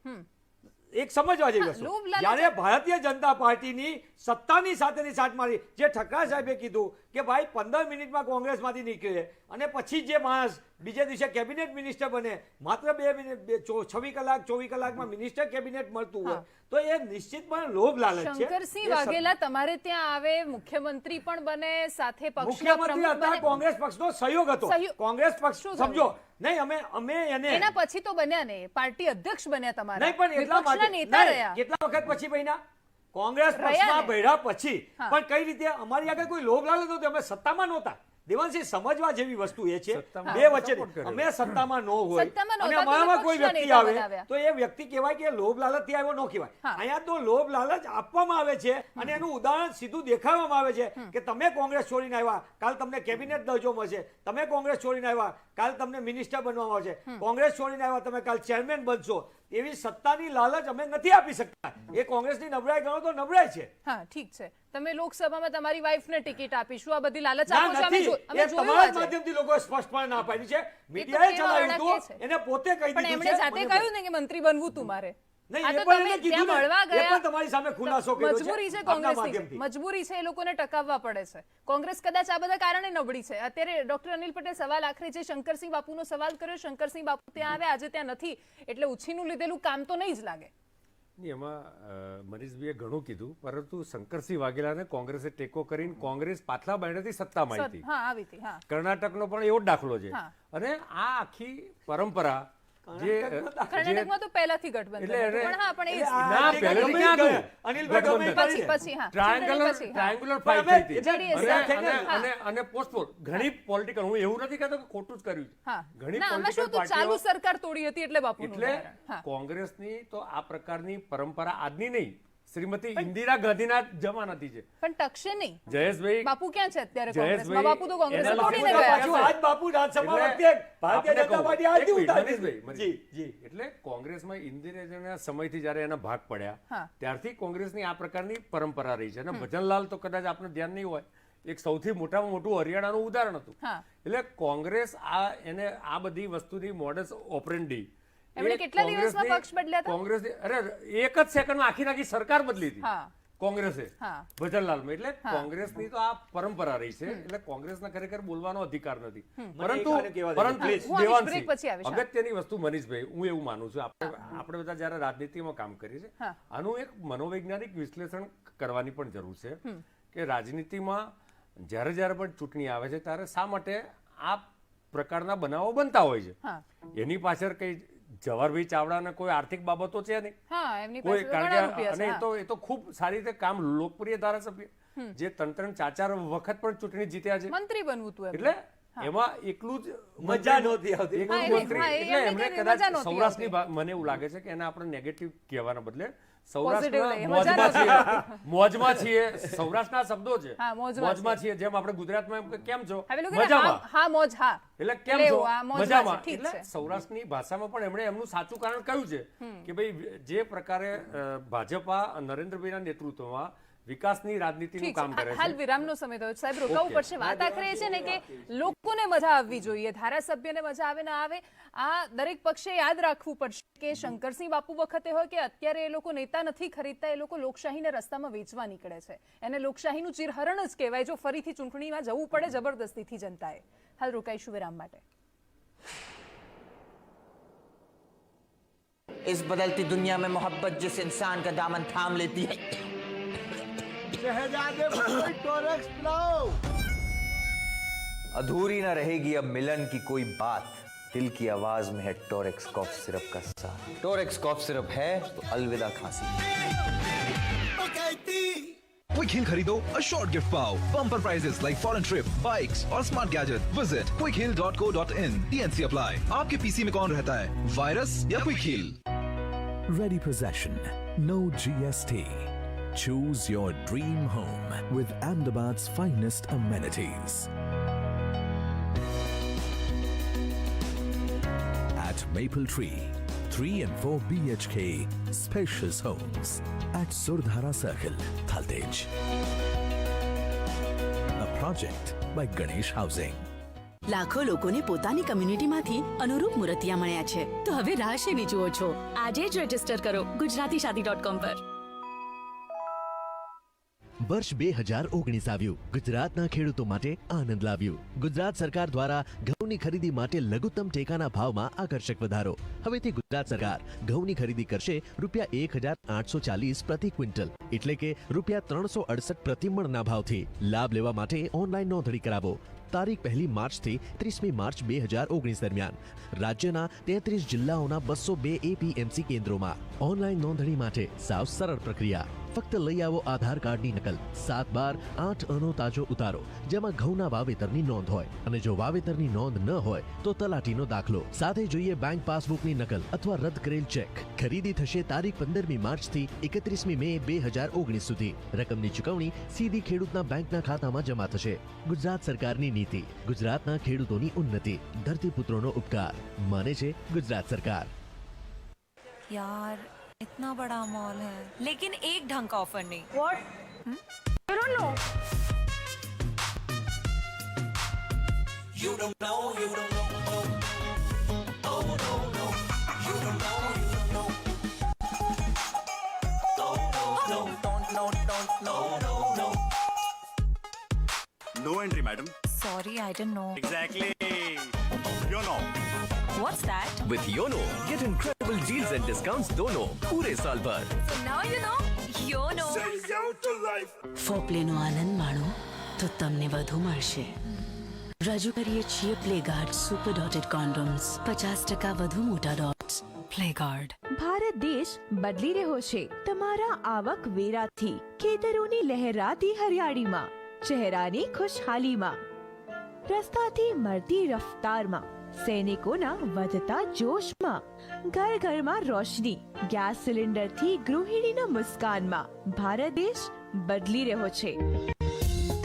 એક સમજવા જેવી વસ્તુ, જ્યારે ભારતીય જનતા પાર્ટીની સત્તાની સાથેની સાથ મારી, જે ઠક્કર સાહેબે કીધું કે ભાઈ 15 મિનિટમાં કોંગ્રેસમાંથી નીકળે અને પછી જે માણસ બીજે દિવસે કેબિનેટ મિનિસ્ટર બને, માત્ર 2 મિનિટ 24 કલાકમાં મિનિસ્ટર કેબિનેટ મળતું હોય તો એ નિશ્ચિતપણે લોભ લાલચ છે. શંકરસિંહ વાઘેલા તમારે ત્યાં આવે, મુખ્યમંત્રી પણ બને, સાથે મુખ્યમંત્રી હતા, કોંગ્રેસ પક્ષનો સહયોગ હતો. કોંગ્રેસ પક્ષ સમજો, નહીં, અમે એને એના પછી તો બન્યા ને, પાર્ટી અધ્યક્ષ બન્યા તમારા. નહીં, પણ એટલા માટે નેતા રહ્યા. કેટલા વખત પછી બન્યા? કોંગ્રેસ પક્ષમાં ભર્યા પછી. પણ કઈ રીતે? અમારી આગળ કોઈ લોભ લાલચ નહોતો, અમે સત્તામાં નહોતા. દેવાંશી, સમજવા જેવી વસ્તુ એ છે સત્તામાં બે વચ્ચે support કર્યો. અમે સત્તામાં ન હોય સત્તામાં અને નહોતા તો અમારામાં કોઈ પક્ષના વ્યક્તિ નેતા આવે બનાવ્યા. તો એ વ્યક્તિ કહેવાય કે લોભ લાલચથી આવ્યો ન કહેવાય. હા. અહીંયા તો લોભ લાલચ આપવામાં આવે છે અને એનું ઉદાહરણ સીધું દેખાડવામાં આવે છે કે તમે કોંગ્રેસ છોડીને આવ્યા, કાલ તમને કેબિનેટ દરજ્જો મળશે. તમે કોંગ્રેસ છોડીને આવ્યા, કાલ તમને મિનિસ્ટર બનવામાં આવશે. કોંગ્રેસ છોડીને આવ્યા, તમે કાલ ચેરમેન બનશો. એવી સત્તાની લાલચ અમે નથી આપી શકતા. એ કોંગ્રેસની નબળાઈ ગણો તો નબળાઈ છે. હા, ઠીક છે. તમે લોકસભામાં તમારી વાઈફને ટિકિટ આપીશું, આ બધી લાલચ ના, આપો છો, અમે નથી. અમે એ જોયું તમારા જ આજે. માધ્યમથી લોકોએ સ્પષ્ટપણે ના પાડી છે. મીડિયાએ કેવા ચલાવ્યું વળાંક હતું, છે? એને પોતે કહી પણ દીધું એમણે છે. જાતે મને કહ્યું ને કે મંત્રી બનવું તું મારે. નહીં, આ એ તો પણ તમે એને કીધું ત્યાં ને. મળવા એ ગયા. પણ તમારી સામે ખુલાસો કર્યો છે. મજબૂરી છે આપના કોંગ્રેસની, માધ્યમથી. મજબૂરી છે, એ લોકોને ટકાવવા પડે છે. કોંગ્રેસ કદાચ આ બધા કારણે નબળી છે. અત્યારે ડોક્ટર અનિલ પટેલ સવાલ આખરે જે શંકરસિંહ બાપુનો સવાલ કર્યો, શંકરસિંહ બાપુ ત્યાં આવ્યા, આજે ત્યાં નથી, એટલે ઉછીનું લીધેલું કામ તો નહીં જ લાગે. એમાં મનીષભાઈએ ઘણું કીધું, પરંતુ શંકરસિંહ વાઘેલાને કોંગ્રેસે ટેકો કરીને કોંગ્રેસ પાછલા બાયણેથી સત્તામાં આવી હતી. હા, આવી હતી. હા, કર્ણાટકનો પણ એવો જ દાખલો છે. હા. અને આ આખી પરંપરા જે કર્ણાટકમાં તો પહેલાથી ગઠબંધન એટલે હતું. એને- પણ હા, પણ એ એટલે જ. ના, પહેલેથી ક્યાં હતું? અનિલભાઈ ગમે એ પછી કરી. પછી હા, ટ્રાયંગ્યુલર ચૂંટણી પછી, હા. ટ્રાયંગ્યુલર ફાઇટ પણ થઈ અમે હતી. JDS અને- હા. અને- અને પોસ્ટપોલ ઘણી પોલિટિકલ, હું એવું નથી કહેતો કે ખોટું જ કર્યું છે. હા. ઘણી ના, આમાં શું પોલિટિકલ હતું, ચાલુ પાર્ટીઓ સરકાર તોડી હતી એટલે બાપુનું એટલે ઉદાહરણ. હા. કોંગ્રેસની તો આ પ્રકારની પરંપરા આજની નહીં, શ્રીમતી ઇન્દિરા ગાંધીના જમાનાથી છે. પણ ટકશે નહીં. જયેશભાઈ બાપુ ક્યાં છે અત્યારે જયેશભાઈ, કોંગ્રેસમાં? બાપુ તો કોંગ્રેસ એના તોડીને લખેલા ગયા. પાછું આજ બાપુ રાજ્યસભા એટલે વખતે ભારતીય આપણે જનતા કહું, પાર્ટી આજથી એક મિનિટ, ઉતારી. મનીષભાઈ, જી. એટલે કોંગ્રેસમાં ઇન્દિરાજીના સમયથી જ્યારે એના ભાગ પડ્યા હા. ત્યારથી કોંગ્રેસની આ પ્રકારની પરંપરા રહી છે. અને ભજનલાલ તો કદાચ આપને ધ્યાન નહીં હોય, એક સૌથી મોટામાં મોટું હરિયાણાનું ઉદાહરણ હતું. હા. એટલે કોંગ્રેસ એને આ બધી વસ્તુની મોડસ ઓપરેન્ડી એમણે કેટલા દિવસમાં પક્ષ બદલ્યા હતા? કોંગ્રેસ અરે એક જ સેકન્ડમાં આખી સરકાર બદલી હતી હા. કોંગ્રેસે હા. ભજનલાલમાં. એટલે કોંગ્રેસની તો આ પરંપરા રહી છે. એટલે કોંગ્રેસના ખરેખર બોલવાનો અધિકાર નથી. પરંતુ એકાને કહેવા દેજો, પરંતુ please. હું આવીશ, દેવાંશી, break પછી આવીશ, હા. અગત્યની વસ્તુ મનીષભાઈ, હું એવું માનું છું, આપણે બધા જ્યારે રાજનીતિમાં કામ કરીએ છીએ, હા. આનું એક મનોવૈજ્ઞાનિક વિશ્લેષણ કરવાની પણ જરૂર છે કે રાજનીતિમાં જ્યારે જ્યારે પણ ચૂંટણી આવે છે ત્યારે શા માટે આ પ્રકારના બનાવો બનતા હોય છે. હા. એની પાછળ કઈ જવાહરભાઈ ચાવડાને કોઈ આર્થિક બાબતો છે નહીં. હા, એમની કોઈ પાસે ઘણા કારણ કે રૂપિયા અને છે. એ તો એ તો ખૂબ સારી રીતે કામ, લોકપ્રિય ધારાસભ્ય જે 3-4 વખત પણ ચૂંટણી જીત્યા છે. હા. મંત્રી બનવું તું એમને. એટલે એમાં એકલું જ મજા નહોતી આવતી. એકલું હા, જ એને- મંત્રી, હા, એટલે એમને એમણે કઈ કદાચ મજા નહોતી સૌરાષ્ટ્રની આવતી. મને એવું લાગે છે કે એને આપણે નેગેટિવ કહેવાના બદલે Positive લઈએ, સૌરાષ્ટ્રના મજા મોજમાં છીએ, મોજમાં છીએ, સૌરાષ્ટ્રના શબ્દો છે, હા, મોજમાં છીએ. જેમ આપણે ગુજરાતમાં એમ કે કેમ છો, હવે લોકો ને મજામાં. હા, હા, મોજ, હા. એટલે કેમ એટલે છો, એવું, આ મોજમાં મજામાં. છે, ઠીક એટલે છે. સૌરાષ્ટ્રની ભાષામાં પણ એમણે એમનું સાચું કારણ કહ્યું છે કે ભાઈ જે પ્રકારે ભાજપા નરેન્દ્રભાઈના નેતૃત્વમાં વિકાસની રાજનીતિનું ઠીક કામ છે. કરે હાલ છે. વિરામનો સમય થયો છે. સાહેબ, રોકાવું પડશે. વાત આખરે એ છે ને કે લોકોને મજા આવવી જોઈએ, ધારાસભ્યને મજા આવે ના આવે, આ દરેક પક્ષે યાદ રાખવું પડશે કે શંકરસિંહ બાપુ વખતે હોય કે અત્યારે એ લોકો નેતા નથી ખરીદતા, એ લોકો લોકશાહીને રસ્તામાં વેચવા નીકળે છે. એને લોકશાહીનું ચિરહરણ જ કહેવાય જો ફરીથી ચૂંટણીમાં જવું પડે જબરદસ્તીથી જનતાએ. હાલ રોકાઈશું વિરામ માટે. इस बदलती दुनिया में मोहब्बत जिस इंसान का दामन थाम लेती है, अधूरी न रहेगी अब मिलन की कोई बात, दिल की आवाज में है टोरेक्स कॉफ सिरप का साथ. टोरेक्स कॉफ सिरप है तो अलविदा खांसी. Quick Hill खरीदो, a short gift पाओ. Bumper prizes like foreign trip, bikes और smart gadget. Visit quickhill.co.in. TNC apply. आपके पीसी में कौन रहता है, वायरस या Quick Hill? Ready possession, no GST. Choose your dream home with Ahmedabad's finest amenities. At Maple Tree, 3 and 4 BHK spacious homes at Surdhara Circle, Thaltej. A project by Ganesh Housing. લાખો લોકોને પોતાની કમ્યુનિટીમાંથી અનુરૂપ મૂર્તિયા મળ્યા છે, તો હવે રાહ શેની જુઓ છો? આજે જ રજીસ્ટર કરો gujaratisaadi.com પર. વર્ષ 2019 આવ્યું, ગુજરાતના ખેડૂતો માટે આનંદ લાવ્યું. ગુજરાત સરકાર દ્વારા ઘઉંની ખરીદી માટે લઘુત્તમ ટેકાના ભાવમાં આકર્ષક વધારો. હવેથી ગુજરાત સરકાર ઘઉંની ખરીદી કરશે ₹1,840 પ્રતિ ક્વિન્ટલ, એટલે કે ₹368 પ્રતિ મણના ભાવથી. લાભ લેવા માટે ઓનલાઈન નોંધણી કરાવો. તારીખ 1 માર્ચથી 30 માર્ચ 2019 દરમિયાન રાજ્યના 33 જિલ્લાઓના 202 APMC કેન્દ્રોમાં. ઓનલાઈન નોંધણી માટે સાવ સરળ પ્રક્રિયા. ફક્ત લઈ આવો આધાર કાર્ડની નકલ, 7/12 8 અનો તાજો ઉતારો જેમાં ઘઉંના વાવેતરની નોંધ હોય અને જો વાવેતરની નોંધ ન હોય તો તલાટીનો દાખલો, સાથે જોઈએ બેંક પાસબુકની નકલ અથવા રદ કરેલ ચેક. ખરીદી થશે તારીખ 15મી માર્ચથી 31મી મે 2019 સુધી. રકમની ચૂકવણી સીધી ખેડૂતના બેંકના ખાતામાં જમા થશે. ગુજરાત સરકારની નીતિ, ગુજરાતના ખેડૂતોની ઉન્નતિ, ધરતીપુત્રોનો ઉપકાર. માને છે ગુજરાત સરકાર. यार इतना बड़ा मॉल है लेकिन एक ढंग का ऑफर नहीं. What? You don't know. You don't know, you don't know. Oh, no, no. You don't know, you don't know. Oh, no, no. Don't know. No entry madam. Sorry, I didn't know. Exactly. You know. What's that? With Yono, get incredible deals and discounts दोनों पूरे साल भर. So now you know. You know. ફોપલેનો આનંદ માણો તો તમને વધુ મળશે. રજૂ કરીએ છીએ પ્લેગાર્ડ સુપર ડોટેડ કોન્ડોમ્સ, 50% વધુ મોટા ડોટ્સ. પ્લેગાર્ડ. ભારત દેશ બદલી રહ્યો છે તમારા આવક વેરાથી, ખેતરોની લહેરાતી હરિયાળીમાં, ચહેરાની ખુશહાલીમાં, રસ્તાથી મળતી રફતારમાં, સૈનિકોના વધતા જોશમાં, ઘર ઘરમાં રોશની, ગેસ સિલિન્ડરથી ગૃહિણીના મુસ્કાનમાં. ભારત દેશ બદલી રહ્યો છે.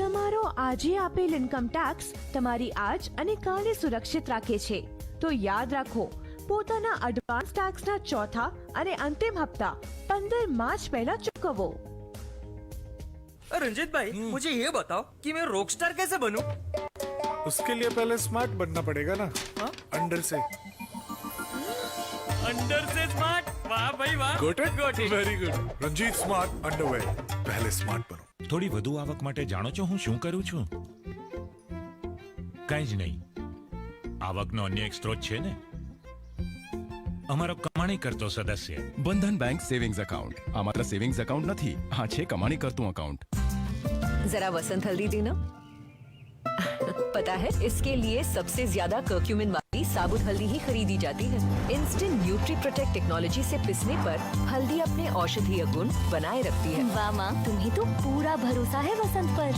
તમારો આજે આપેલ ઇન્કમ ટેક્સ તમારી આજ અને કાલે સુરક્ષિત રાખે છે. તો યાદ રાખો, પોતાના એડવાન્સ ટેક્સના ચોથા અને અંતિમ હપ્તા 15 માર્ચ પહેલા ચૂકવો. रंजीत भाई, मुझे ये बताओ कि मैं रॉकस्टार कैसे बनूं? उसके लिए पहले स्मार्ट बनना पड़ेगा ना. अंडर से स्मार्ट. वाह भाई वाह. Got it? Very good. Ranjit smart underwear. पहले स्मार्ट बनो. થોડી વધુ આવક માટે જાણો છો હું શું કરું છું? કંઈ જ નહીં. આવકનો અન્ય એક સ્ત્રોત છે ને, અમારો કમાણી કરતો સદસ્ય. બંધન બેંક સેવિંગ્સ એકાઉન્ટ. આ માત્ર સેવિંગ્સ એકાઉન્ટ નથી, આ છે કમાણી કરતું એકાઉન્ટ. जरा वसंत हल्दी देना. पता है, इसके लिए सबसे ज्यादा कर्क्यूमिन वाली साबुत हल्दी ही खरीदी जाती है. इंस्टेंट न्यूट्री प्रोटेक्ट टेक्नोलॉजी से पिसने पर हल्दी अपने औषधीय गुण बनाए रखती है. वाह माँ, तुम्हें तो पूरा भरोसा है वसंत पर.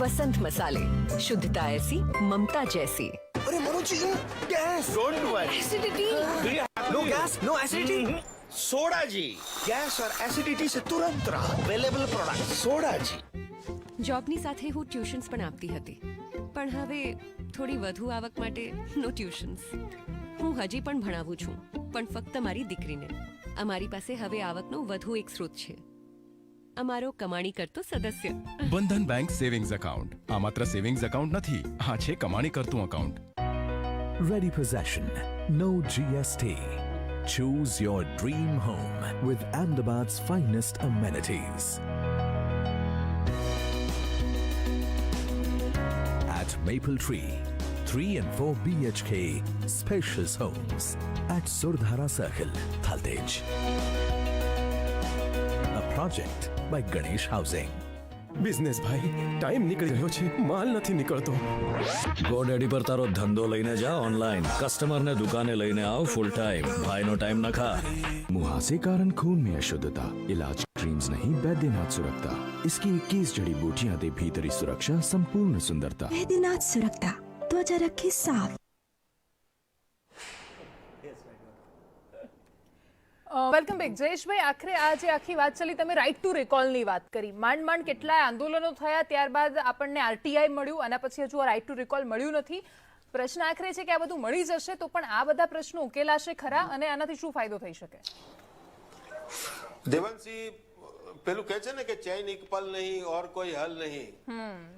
वसंत मसाले, शुद्धता ऐसी, ममता जैसी. अरे Manoj ji, gas. Don't worry. Acidity. No gas, no acidity. Soda ji, gas और एसिडिटी से तुरंत राहत. Available product soda ji. જોબની સાથે હું ટ્યુશન્સ પણ આપતી હતી, પણ હવે થોડી વધુ આવક માટે નો ટ્યુશન્સ. હું હજી પણ ભણાવું છું, પણ ફક્ત મારી દીકરીને. અમારી પાસે હવે આવકનો વધુ એક સ્ત્રોત છે, અમારો કમાણી કરતો સદસ્ય. બંધન બેંક સેવિંગ્સ એકાઉન્ટ. આ માત્ર સેવિંગ્સ એકાઉન્ટ નથી, આ છે કમાણી કરતું account. Ready possession, no GST. Choose your dream home with Ahmedabad's finest amenities. At Maple Tree, 3 and 4 BHK spacious homes at Surdhara Circle, Thaltej. A project by Ganesh Housing. Business ભાઈ, time નીકળી ગયો છે, માલ નથી નીકળતો. ગોડેડી પર તારો ધંધો લઈને જા ઓનલાઈન, કસ્ટમરને દુકાને લઈને આવ ફૂલ ટાઈમ. ભાઈનો ટાઈમ ન ખા. मुहासे कारण खून में अशुद्धता, इलाज ड्रीम्स नहीं बैद्यनाथ सुरक्षा. इसकी 21 जड़ी बूटियां दे भीतरी सुरक्षा, संपूर्ण सुंदरता. बैद्यनाथ सुरक्षा, त्वचा रखे साफ. Welcome back. જયેશભાઈ, આખરે આ જે આખી વાત ચાલી, તમે રાઇટ ટુ રિકોલની વાત કરી. માંડ માંડ કેટલાય આંદોલનો થયા, ત્યારબાદ આપણને આરટીઆઈ મળ્યું, આના પછી હજુ આ રાઇટ ટુ રિકોલ મળ્યું નથી. પ્રશ્ન આખરે છે કે આ બધું મળી જશે તો પણ આ બધા પ્રશ્નો ઉકેલાશે ખરા, અને આનાથી શું ફાયદો થઈ શકે? દેવાંશી, પેલું કહે છે ને કે ચૈન એક પલ નહીં ઓર કોઈ હલ નહીં.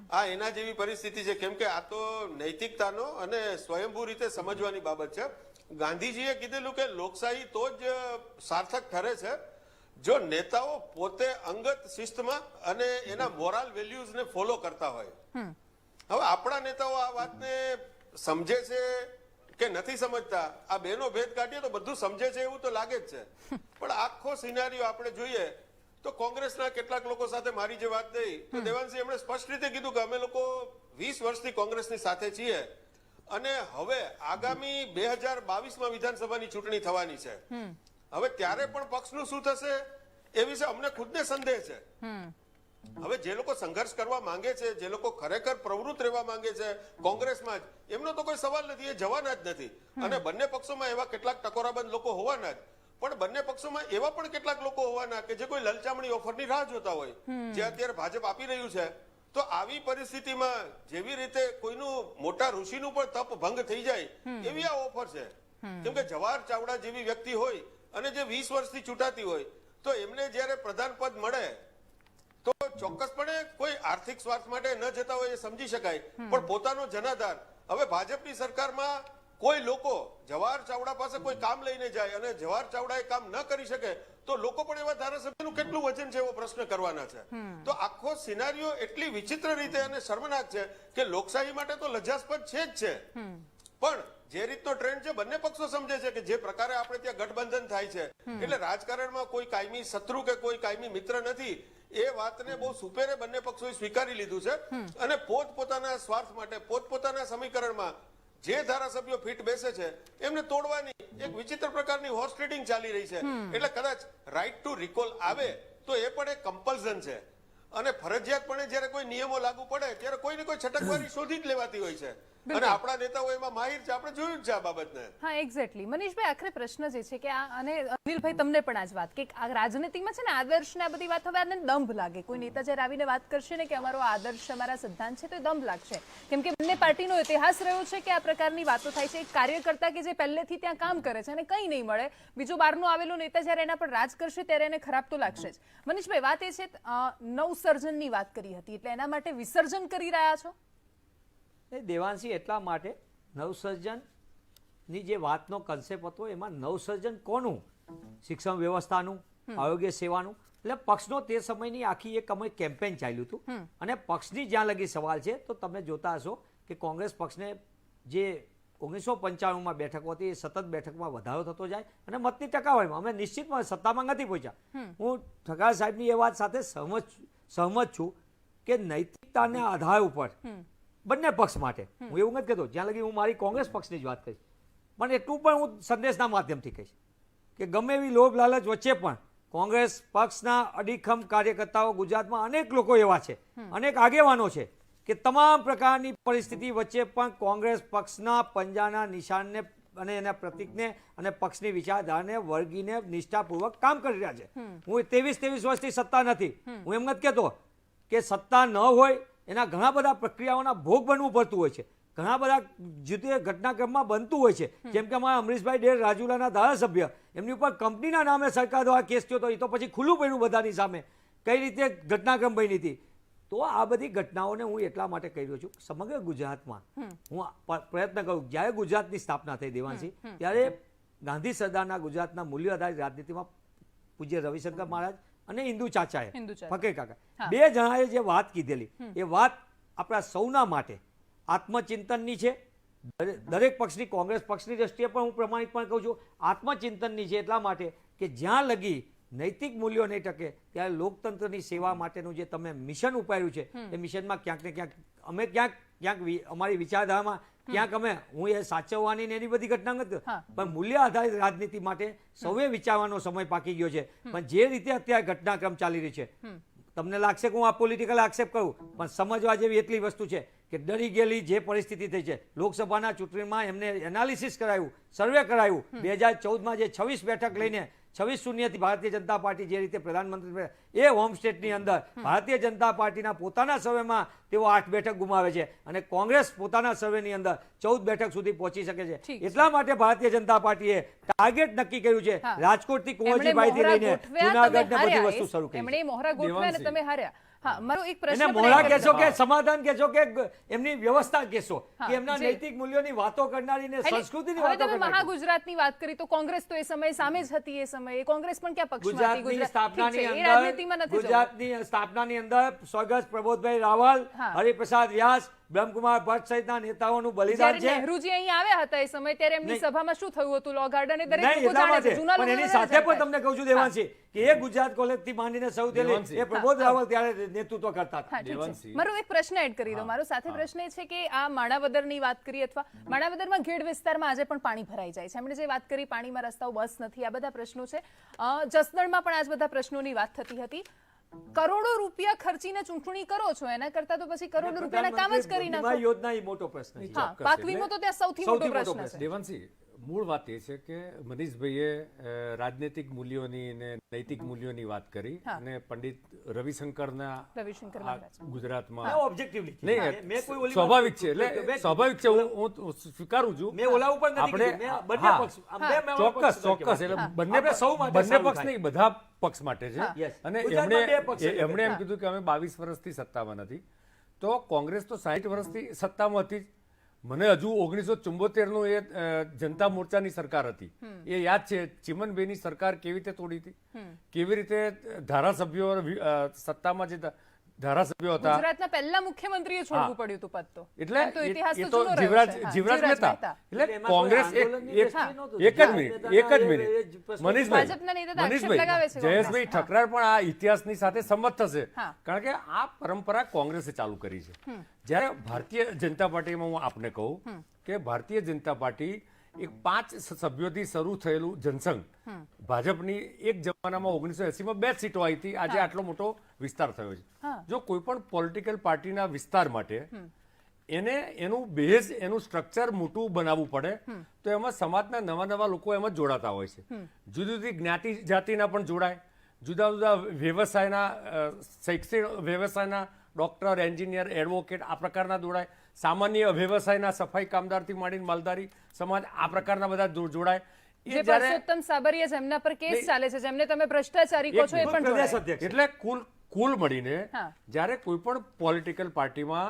આ એના જેવી પરિસ્થિતિ છે, કેમ કે આ તો નૈતિકતાનો અને સ્વયંભૂ રીતે સમજવાની બાબત છે. ગાંધીજીએ કીધેલું કે લોકશાહી તો જ સાર્થક ઠરે છે જો નેતાઓ પોતે અંગત શિસ્તમાં અને એના મોરલ વેલ્યુઝને ફોલો કરતા હોય. હવે આપણા નેતાઓ આ વાતને સમજે છે કે નથી સમજતા, આ બેનો ભેદ કાઢીએ તો બધું સમજે છે એવું તો લાગે જ છે. પણ આખો સિનારીઓ આપણે જોઈએ તો કોંગ્રેસના કેટલાક લોકો સાથે મારી જે વાત થઈ તો દેવાંશી એમણે સ્પષ્ટ રીતે કીધું કે અમે લોકો 20 વર્ષથી કોંગ્રેસની સાથે છીએ અને હવે આગામી 2022માં વિધાનસભાની ચૂંટણી થવાની છે. હવે ત્યારે પણ પક્ષનું શું થશે એ વિશે અમને ખુદને સંદેહ છે. હવે જે લોકો સંઘર્ષ કરવા માંગે છે, જે લોકો ખરેખર પ્રવૃત્ત રહેવા માંગે છે કોંગ્રેસમાં જ, એમનો તો કોઈ સવાલ નથી, એ જવાના જ નથી. અને બંને પક્ષોમાં એવા કેટલાક ટકોરાબંધ લોકો હોવાના જ, પણ બંને પક્ષોમાં એવા પણ કેટલાક લોકો હોવાના કે જે કોઈ લલચામણી ઓફરની રાહ જોતા હોય, જે અત્યારે ભાજપ આપી રહ્યું છે. તો આવી પરિસ્થિતિમાં જેવી રીતે કોઈનું મોટા ઋષિનું પણ તપ ભંગ થઈ જાય એવી આ ઓફર છે. કેમ કે જવાહર ચાવડા જેવી વ્યક્તિ હોય અને જે 20 વર્ષથી ચૂંટાતી હોય, તો એમને જ્યારે પ્રધાન પદ મળે તો ચોક્કસપણે કોઈ આર્થિક સ્વાર્થ માટે ન જતા હોય એ સમજી શકાય, પણ પોતાનો જનાધાર. હવે ભાજપની સરકારમાં કોઈ લોકો જવાહર ચાવડા પાસે કોઈ કામ લઈને જાય અને જવાહર ચાવડા એ કામ ન કરી શકે તો લોકો પણ એવા ધારાસભ્યનું કેટલું વજન છે એવો પ્રશ્ન કરવાના છે. તો આખો સિનારીઓ એટલી વિચિત્ર રીતે અને શર્મનાક છે કે લોકશાહી માટે તો લજ્જાસ્પદ છે જ છે. પણ જે રીતનો ટ્રેન્ડ છે બંને પક્ષો સમજે છે કે જે પ્રકારે આપણે ત્યાં ગઠબંધન થાય છે, એટલે રાજકારણમાં કોઈ કાયમી શત્રુ કે કોઈ કાયમી મિત્ર નથી, એ વાતને બહુ સુપેરે બંને પક્ષોએ સ્વીકારી લીધું છે. અને પોતપોતાના સ્વાર્થ માટે, પોતપોતાના સમીકરણમાં જે ધારાસભ્યો ફીટ બેસે છે એમને તોડવાની એક વિચિત્ર પ્રકારની હોર્સ ટ્રેડિંગ ચાલી રહી છે. એટલે કદાચ રાઈટ ટુ રિકોલ આવે તો એ પણ એક કમ્પલ્ઝન છે. અને ફરજિયાતપણે જ્યારે કોઈ નિયમો લાગુ પડે ત્યારે કોઈ ને કોઈ છટકબારી શોધી જ લેવાતી હોય છે. અને આપણા નેતાઓ એમાં માહિર છે, આપણે જોયું જ છે આ બાબતને. હા, એક્ઝેક્ટલી. મનીષભાઈ, આખરે પ્રશ્ન જે છે કે અને અનિલભાઈ તમને પણ આ જ વાત કે આ રાજનીતિમાં છે ને આદર્શ ને આ બધી વાત હવે આને દંભ લાગે. કોઈ નેતા જ્યારે આવીને વાત કરશે ને કે અમારો આદર્શ, અમારા સિદ્ધાંત છે, તો એ દંભ લાગશે. કેમ કે બંને પાર્ટીનો ઇતિહાસ રહ્યો છે કે આ પ્રકારની વાતો થાય છે. એક કાર્યકર્તા કે જે પહેલેથી ત્યાં કામ કરે છે અને કંઈ નહીં મળે, બીજો બહારનો આવેલો નેતા જ્યારે એના પર રાજ કરશે ત્યારે એને ખરાબ તો લાગશે જ. મનીષભાઈ, વાત એ છે નવસર્જનની વાત કરી હતી, એટલે એના માટે વિસર્જન કરી રહ્યા છો? દેવાંશી, એટલા માટે નવસર્જનની જે વાતનો કન્સેપ્ટ હતો એમાં નવસર્જન કોનું? શિક્ષણ વ્યવસ્થાનું, આરોગ્ય સેવાનું. એટલે પક્ષનો તે સમયની આખી એક અમે કેમ્પેન ચાલ્યું હતું. અને પક્ષની જ્યાં લગી સવાલ છે તો તમે જોતા હશો કે કોંગ્રેસ પક્ષને જે 1995માં બેઠકો હતી એ સતત બેઠકમાં વધારો થતો જાય અને મતની ટકાવારીમાં અમે નિશ્ચિતમાં સત્તામાં નથી પહોંચ્યા. હું ઠગાર સાહેબની એ વાત સાથે સહમત છું કે નૈતિકતાના આધાર ઉપર બંને પક્ષ માટે, હું એવું નથી કહેતો, જ્યાં લગી હું મારી કોંગ્રેસ પક્ષની જ વાત કહીશ, પણ એટલું પણ હું સંદેશના માધ્યમથી કહીશ કે ગમે એવી લોભ લાલચ વચ્ચે પણ કોંગ્રેસ પક્ષના અડીખમ કાર્યકર્તાઓ ગુજરાતમાં અનેક લોકો એવા છે, અનેક આગેવાનો છે કે તમામ પ્રકારની પરિસ્થિતિ વચ્ચે પણ કોંગ્રેસ પક્ષના પંજાના નિશાનને અને એના પ્રતિકને અને પક્ષની વિચારધારાને વળગીને નિષ્ઠાપૂર્વક કામ કરી રહ્યા છે. હું 23 વર્ષથી સત્તા નથી, હું એમ નથી કહેતો કે સત્તા ન હોય, એના ઘણા બધા પ્રક્રિયાઓના ભોગ બનવું પડતું હોય છે, ઘણા બધા જુદે ઘટનાક્રમમાં બનતું હોય છે. જેમ કે અમારા અમરીશભાઈ ડેર રાજુલાના ધારાસભ્ય, એમની ઉપર કંપનીના નામે સરકાર દ્વારા કેસ થયો હતો, એ તો પછી ખુલ્લું પડ્યું બધાની સામે કઈ રીતે ઘટનાક્રમ બની હતી. તો આ બધી ઘટનાઓને હું એટલા માટે કહી રહ્યો છું, સમગ્ર ગુજરાતમાં હું પ્રયત્ન કરું. જ્યારે ગુજરાતની સ્થાપના થઈ દેવાંશી, ત્યારે ગાંધી સરદારના ગુજરાતના મૂલ્ય આધારિત રાજનીતિમાં પૂજ્ય રવિશંકર મહારાજ અને હિન્દુ ચાચાએ, ફકીર કાકા, બે જણાએ જે વાત કીધેલી એ વાત આપણા સૌના માટે આત્મચિંતનની છે. દરેક પક્ષની, કોંગ્રેસ પક્ષની દ્રષ્ટિએ પણ હું પ્રમાણિકપણે કહું છું, આત્મચિંતનની છે. એટલા માટે કે જ્યાં લગી નૈતિક મૂલ્યો નહીં ટકે ત્યારે લોકતંત્રની સેવા માટેનું જે તમે મિશન ઉપાડ્યું છે એ મિશનમાં ક્યાંક ને ક્યાંક અમે ક્યાંક અમારી વિચારધારામાં ક્યાંક અમે, હું એ સાચવવાની ને એની બધી ઘટના નથી, પણ મૂલ્ય આધારિત રાજનીતિ માટે સૌએ વિચારવાનો સમય પાકી ગયો છે. પણ જે રીતે અત્યારે ઘટનાક્રમ ચાલી રહી છે, તમને લાગશે કે હું આ પોલિટિકલ આક્ષેપ કરું, પણ સમજવા જેવી એટલી વસ્તુ છે કે ડરી ગયેલી જે પરિસ્થિતિ થઈ છે, લોકસભાના ચૂંટણીમાં એમને એનાલિસિસ કરાયું, સર્વે કરાયું, 2014માં જે 26 બેઠક લઈને 26-0થી ભારતીય જનતા પાર્ટી જે રીતે પ્રધાનમંત્રી, એ હોમ સ્ટેટની અંદર ભારતીય જનતા પાર્ટીના પોતાના સર્વેમાં તેઓ 8 બેઠક ગુમાવે છે અને કોંગ્રેસ પોતાના સર્વેની અંદર 14 બેઠક સુધી પહોંચી શકે છે. એટલા માટે ભારતીય જનતા પાર્ટીએ ટાર્ગેટ નક્કી કર્યું છે. રાજકોટથી કુંવરજીભાઈથી લઈને જૂનાગઢ ને બધી વસ્તુ શરૂ કરી. એમણે મોહરા ગોઠવ્યા અને તમે હાર્યા. હા, મારો એક પ્રશ્ન એને મોહરા કહેશો કે સમાધાન કહેશો કે એમની વ્યવસ્થા કહેશો કે એમના નૈતિક મૂલ્યોની વાતો કરનારી ને સંસ્કૃતિની વાતો કરનારી. તમે મહાગુજરાતની વાત કરી તો કોંગ્રેસ તો એ સમયે સામે જ હતી. એ સમયે કોંગ્રેસ પણ ક્યાં પક્ષમાં હતી? ગુજરાતની સ્થાપનાની અંદર સ્વર્ગસ્થ પ્રબોધભાઈ રાવલ, હરિપ્રસાદ વ્યાસ બ્રહ્મકુમાર ભટ્ટ સહિતના નેતાઓનું બલિદાન જ્યારે છે. નહેરુજી અહીં આવ્યા હતા એ સમયે ત્યારે એમની નહીં. સભામાં શું થયું હતું લો ગાર્ડન એ દરેક નહીં, લોકો એટલા જાણે છે માટે. જૂના પણ લોકો એની બધા સાથે પણ જાણતા તમને કહું છું હોય. દેવાંશી કે એ ગુજરાત કોલેજથી માંડીને સૌથી દેવાંશી. એ પ્રબોધ રાવલ ત્યારે નેતૃત્વ કરતા હતા. હા, ઠીક છે. મારો એક પ્રશ્ન એડ કરી દો. મારો સાથે પ્રશ્ન એ છે કે આ માણાવદરની વાત કરી અથવા માણાવદરમાં ગેડ વિસ્તારમાં આજે પણ પાણી ભરાઈ જાય છે. એમણે જે વાત કરી પાણીમાં રસ્તાઓ બસ નથી, આ બધા પ્રશ્નો છે. જસદણમાં પણ આ જ બધા પ્રશ્નોની વાત થતી હતી. કરોડો રૂપિયા ખર્ચીને ચૂંટણી કરો છો, એના કરતા તો પછી કરોડો રૂપિયાના કામ જ કરી નાખો. યોજના એ મોટો પ્રશ્ન છે. હા, પાક વીમો તો ત્યાં સૌથી મોટો પ્રશ્ન છે. દેવાંશી, મૂળ વાત એ છે કે મનીષભાઈએ રાજનૈતિક મૂલ્યોની અને નૈતિક મૂલ્યોની વાત કરી અને પંડિત રવિશંકરના ગુજરાતમાં ઓબ્જેક્ટિવલી નહીં, સ્વાભાવિક છે. એટલે સ્વાભાવિક છે, હું સ્વીકારું છું. મેં ઓલા ઉપર નથી કીધું, મેં બંને પક્ષ ચોક્કસ ચોક્કસ એટલે બંને પક્ષ નહીં, બધા પક્ષ માટે છે. અને એમણે એમ કીધું કે અમે 22 વર્ષથી સત્તામાં નથી, તો કોંગ્રેસ તો 60 વર્ષથી સત્તામાં હતી. મને હજુ 1974 નું એ જનતા મોરચાની સરકાર હતી, એ યાદ છે. ચિમનભાઈની સરકાર કેવી રીતે તોડી હતી, કેવી રીતે ધારાસભ્યો સત્તામાં જે ધારાસભ્યો હતા, ગુજરાતના પહેલા મુખ્યમંત્રીએ છોડવું પડ્યું હતું પદ. તો એટલે એમ તો ઇતિહાસ એ તો તો જૂનો રહ્યો છે. જીવરાજ મહેતા. એટલે કોંગ્રેસ એક જ મિનિટ મનીષભાઈ, જયેશભાઈ ઠકરાર પણ આ ઇતિહાસની સાથે સંમત થશે, કારણ કે આ પરંપરા કોંગ્રેસે ચાલુ કરી છે. જ્યારે ભારતીય જનતા પાર્ટીમાં હું આપને કહું કે ભારતીય જનતા પાર્ટી એક 5 સભ્યોથી શરૂ થયેલું જનસંઘ, ભાજપની એક જમાનામાં 1980માં 2 સીટો આવી હતી, આજે આટલો મોટો વિસ્તાર થયો છે. જો કોઈ પણ પોલિટિકલ પાર્ટીના વિસ્તાર માટે એનું બેઝ, એનું સ્ટ્રક્ચર મોટું બનાવવું પડે તો એમાં સમાજના નવા નવા લોકો એમાં જોડાતા હોય છે. જુદી જુદી જ્ઞાતિ જાતિના પણ જોડાય, જુદા જુદા વ્યવસાયના, શૈક્ષણિક વ્યવસાયના, ડોક્ટર, એન્જિનિયર, એડવોકેટ આ પ્રકારના જોડાય, સામાન્ય વ્યવસાયના સફાઈ કામદારથી માંડીને માલધારી સમાજ આ પ્રકારના બધા જોડાય. જે પરસોત્તમ સાબરિયા જેમના પર કેસ ચાલે છે, જેમને તમે ભ્રષ્ટાચારી કહો છો, એ પણ જોડાય. એટલે કુલ મળીને જ્યારે કોઈ પણ પોલિટિકલ પાર્ટીમાં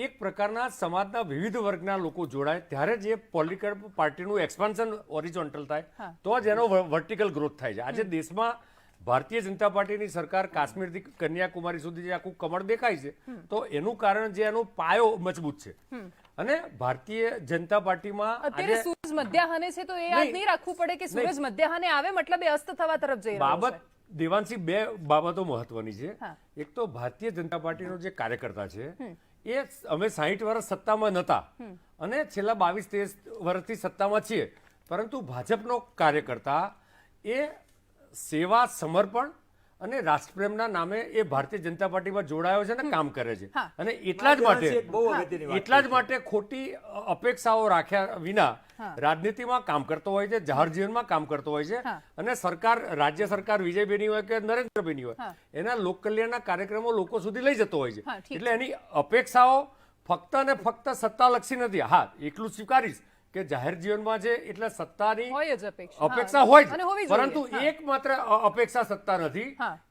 એક પ્રકારના સમાજના વિવિધ વર્ગના લોકો જોડાય ત્યારે જે પોલિટિકલ પાર્ટીનું એક્સપાન્શન ઓરિજોન્ટલ થાય તો જ એનો વર્ટિકલ ગ્રોથ થાય છે. આજે દેશમાં ભારતીય જનતા પાર્ટીની સરકાર કાશ્મીરથી કન્યાકુમારી સુધી જે આખું કમળ દેખાય છે, તો એનું કારણ જે એનો પાયો મજબૂત છે. અને ભારતીય જનતા પાર્ટીમાં અત્યારે સૂરજ મધ્યાહને છે, તો એ યાદ નહીં રાખવું પડે કે સૂરજ મધ્યાહને આવે મતલબ એ અસ્ત થવા તરફ જઈ રહ્યો છે. દેવાંશી, 2 બાબતો મહત્વની છે. એક તો ભારતીય જનતા પાર્ટીનો જે કાર્યકર્તા છે એ અમે 60 વર્ષ સત્તામાં નહોતા અને છેલ્લા 22-23 વર્ષથી સત્તામાં છીએ, પરંતુ ભાજપનો કાર્યકર્તા એ સેવા, સમર્પણ અને રાષ્ટ્રપ્રેમના નામે એ ભારતીય જનતા પાર્ટીમાં જોડાયો છે ને કામ કરે છે. અને એટલા જ માટે ખોટી અપેક્ષાઓ રાખ્યા વિના રાજનીતિમાં કામ કરતો હોય છે, જાહેર જીવનમાં કામ કરતો હોય છે. અને સરકાર, રાજ્ય સરકાર વિજયભાઈની હોય કે નરેન્દ્રભાઈની હોય, એના લોક કલ્યાણના કાર્યક્રમો લોકો સુધી લઈ જતો હોય છે. એટલે એની અપેક્ષાઓ ફક્ત ને ફક્ત સત્તાલક્ષી નથી. હા, એટલું સ્વીકારીશ કે જાહેર જીવનમાં છે એટલે સત્તાની અપેક્ષા હોય છે, પરંતુ એકમાત્ર અપેક્ષા સત્તા નથી,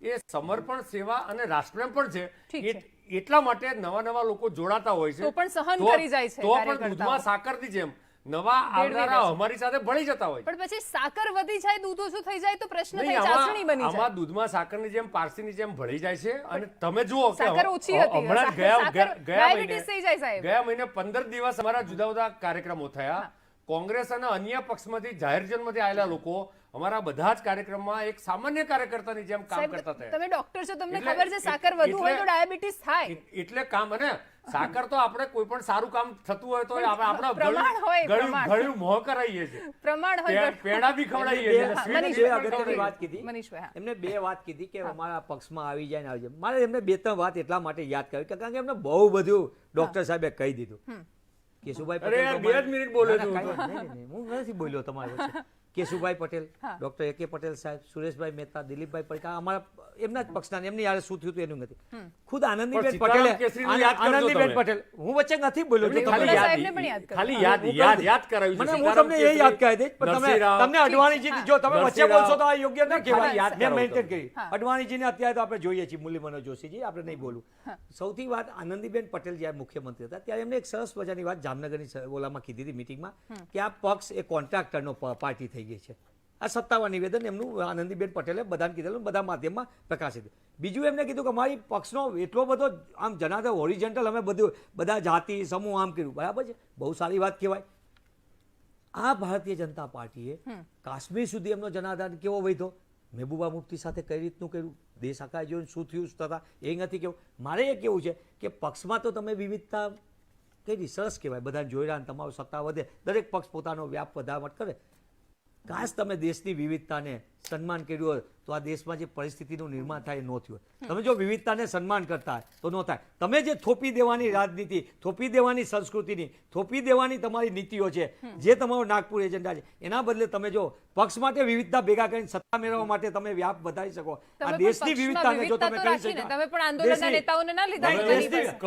એ સમર્પણ, સેવા અને રાષ્ટ્રપ્રેમ પણ છે. એટલા માટે નવા નવા લોકો જોડાતા હોય છે, તો પણ સહન કરી જાય છે, તો પણ દૂધમાં સાકરની જેમ નવા આવનારા અમારી સાથે ભળી જતા હોય. પણ પછી સાકર વધી જાય, દૂધ ઓછું થઈ જાય તો પ્રશ્ન થઈ ચાસણી બની જાય. આમાં દૂધમાં સાકરની જેમ, પારસીની જેમ ભળી જાય છે. અને તમે જુઓ કે સાકર ઓછી હતી, હમણાં ગયા મહિને 15 દિવસ અમારા જુદા જુદા કાર્યક્રમો થયા. કોંગ્રેસ અને અન્ય પક્ષમાંથી, જાહેર જીવનમાંથી આવેલા લોકો અમારા બધા જ કાર્યક્રમમાં એક સામાન્ય કાર્યકર્તાની જેમ કામ કરતા થયા. તમે ડોક્ટર છો, તમને ખબર છે સાકર વધુ હોય તો ડાયાબિટીસ થાય. એટલે કામ, અને સાકર તો આપણે કોઈ પણ સારું કામ થતું હોય તો આપણે ગળ્યું મોહ કરાવીએ છીએ, પ્રમાણ હોય, પેડા બી ખવડાવીએ છીએ. એમને 2 વાત કીધી કે અમારા પક્ષમાં આવી જાય ને આવી જાય. મારે એમને 2-3 વાત એટલા માટે યાદ કરી કારણ કે એમને બહુ બધું ડોક્ટર સાહેબે કહી દીધું. કેશુભાઈ પટેલ, હું નથી બોલ્યો તમારી વચ્ચે. Keshubhai Patel, doctor A.K. પટેલ સાહેબ, સુરેશભાઈ મહેતા, દિલીપભાઈ પટેલ, અમારા એમના જ પક્ષના, એમની યાર શું થયું હતું એનું નથી. ખુદ આનંદીબેન પટેલ, હું વચ્ચે નથી બોલ્યો, ખાલી યાદ કરાવ્યું. મને હું તમને એ યાદ કરાવી દઈશ, પણ તમને અડવાણીજી, જો તમે વચ્ચે બોલશો તો આ યોગ્ય ન કહેવાય. મેં મેન્ટેન કરી. અડવાણીજીને અત્યારે તો આપણે જોઈએ છીએ, મુરલી મનોહર જોશીજી, આપણે નહીં બોલું. સૌથી વાત, આનંદીબેન પટેલ જ્યારે મુખ્યમંત્રી હતા ત્યારે એમને એક સરસ મજાની વાત જામનગરની ઓલામાં કીધી હતી મિટિંગમાં કે આ પક્ષ એ કોન્ટ્રાક્ટરનો પાર્ટી થઈ ગઈ છે. આ સત્તાવાર નિવેદન એમનું આનંદીબેન પટેલે બધાને કીધેલું, બધા માધ્યમમાં પ્રકાશિત. બીજું એમને કીધું કે મારી પક્ષનો એટલો બધો આમ જનાદર હોરિજેન્ટલ અમે બધા જાતિ સમૂહ આમ કર્યું, બરાબર છે, બહુ સારી વાત કહેવાય. આ ભારતીય જનતા પાર્ટીએ કાશ્મીર સુધી એમનો જનાધાર કેવો વધ્યો, મહેબૂબા મુફ્તી સાથે કઈ રીતનું કર્યું, દેશ આખા જોઈને શું થયું તથા એ નથી કેવું. મારે એ કેવું છે કે પક્ષમાં તો તમે વિવિધતા કઈ સરસ કહેવાય, બધાને જોઈ રહ્યા, તમારું સત્તા વધે, દરેક પક્ષ પોતાનો વ્યાપ વધાવટ કરે. કાશ તમે દેશની વિવિધતાને સન્માન કર્યું હોય તો આ દેશમાં જે પરિસ્થિતિનું નિર્માણ થાય એ ન થયું. તમે જો વિવિધતાને સન્માન કરતા હોય તો ન થાય. તમે જે થોપી દેવાની રાજનીતિ, થોપી દેવાની સંસ્કૃતિની, થોપી દેવાની તમારી નીતિઓ છે, જે તમારો નાગપુર એજન્ડા છે, એના બદલે તમે જો પક્ષ માટે વિવિધતા ભેગા કરીને સત્તા મેળવવા માટે તમે વ્યાપ વધારી શકો. આ દેશની વિવિધતાને જો તમે કરી શકો, તમે પણ આંદોલનના નેતાઓને ના લીધા.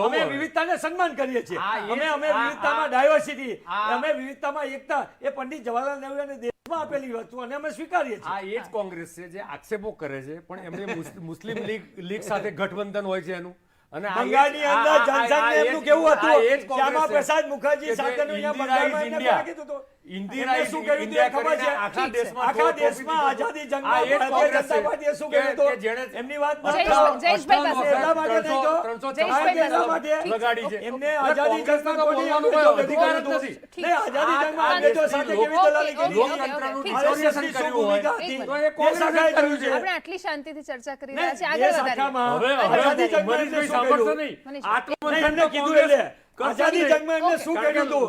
અમે વિવિધતાને સન્માન કરીએ છીએ. અમે વિવિધતામાં ડાયવર્સિટી, અમે વિવિધતામાં એકતા, એ પંડિત જવાહરલાલ નહેરુએ દેશમાં આપેલી વસ્તુ અને અમે સ્વીકારીએ છીએ. આ એ જ કોંગ્રેસ છે જે આક્ષેપો કરે છે, પણ એમને મુસ્લિમ લીગ સાથે ગઠબંધન હોય છે એનું. અને બંગાળની અંદર જનસંઘને એમનું કેવું હતું, શ્યામા પ્રસાદ મુખર્જી સાથેનું અહીંયા બંગાળમાં એમને કોણે કીધું હતું? એમને શું કર્યું હતું એ ખબર છે? આખા દેશમાં આઝાદી જંગમાં ભારતીય જનતા પાર્ટીએ શું કર્યું હતું? એમની વાત એટલા માટે નહીં તો એમને આઝાદી જંગમાં કોઈ અધિકાર નથી. નહીં, આઝાદી જંગમાં અંગ્રેજો સાથે કેવી દલાલી કરી, લોકતંત્રનું ભૂમિકા હતી, એ શાખાએ કર્યું છે. આપણે આટલી શાંતિથી ચર્ચા કરી રહ્યા છીએ, આગળ વધારીએ. આઝાદી જંગમાં એમને શું કર્યું? નહીં, એમને કીધું એટલે આઝાદી જંગમાં એમને શું કર્યું હતું?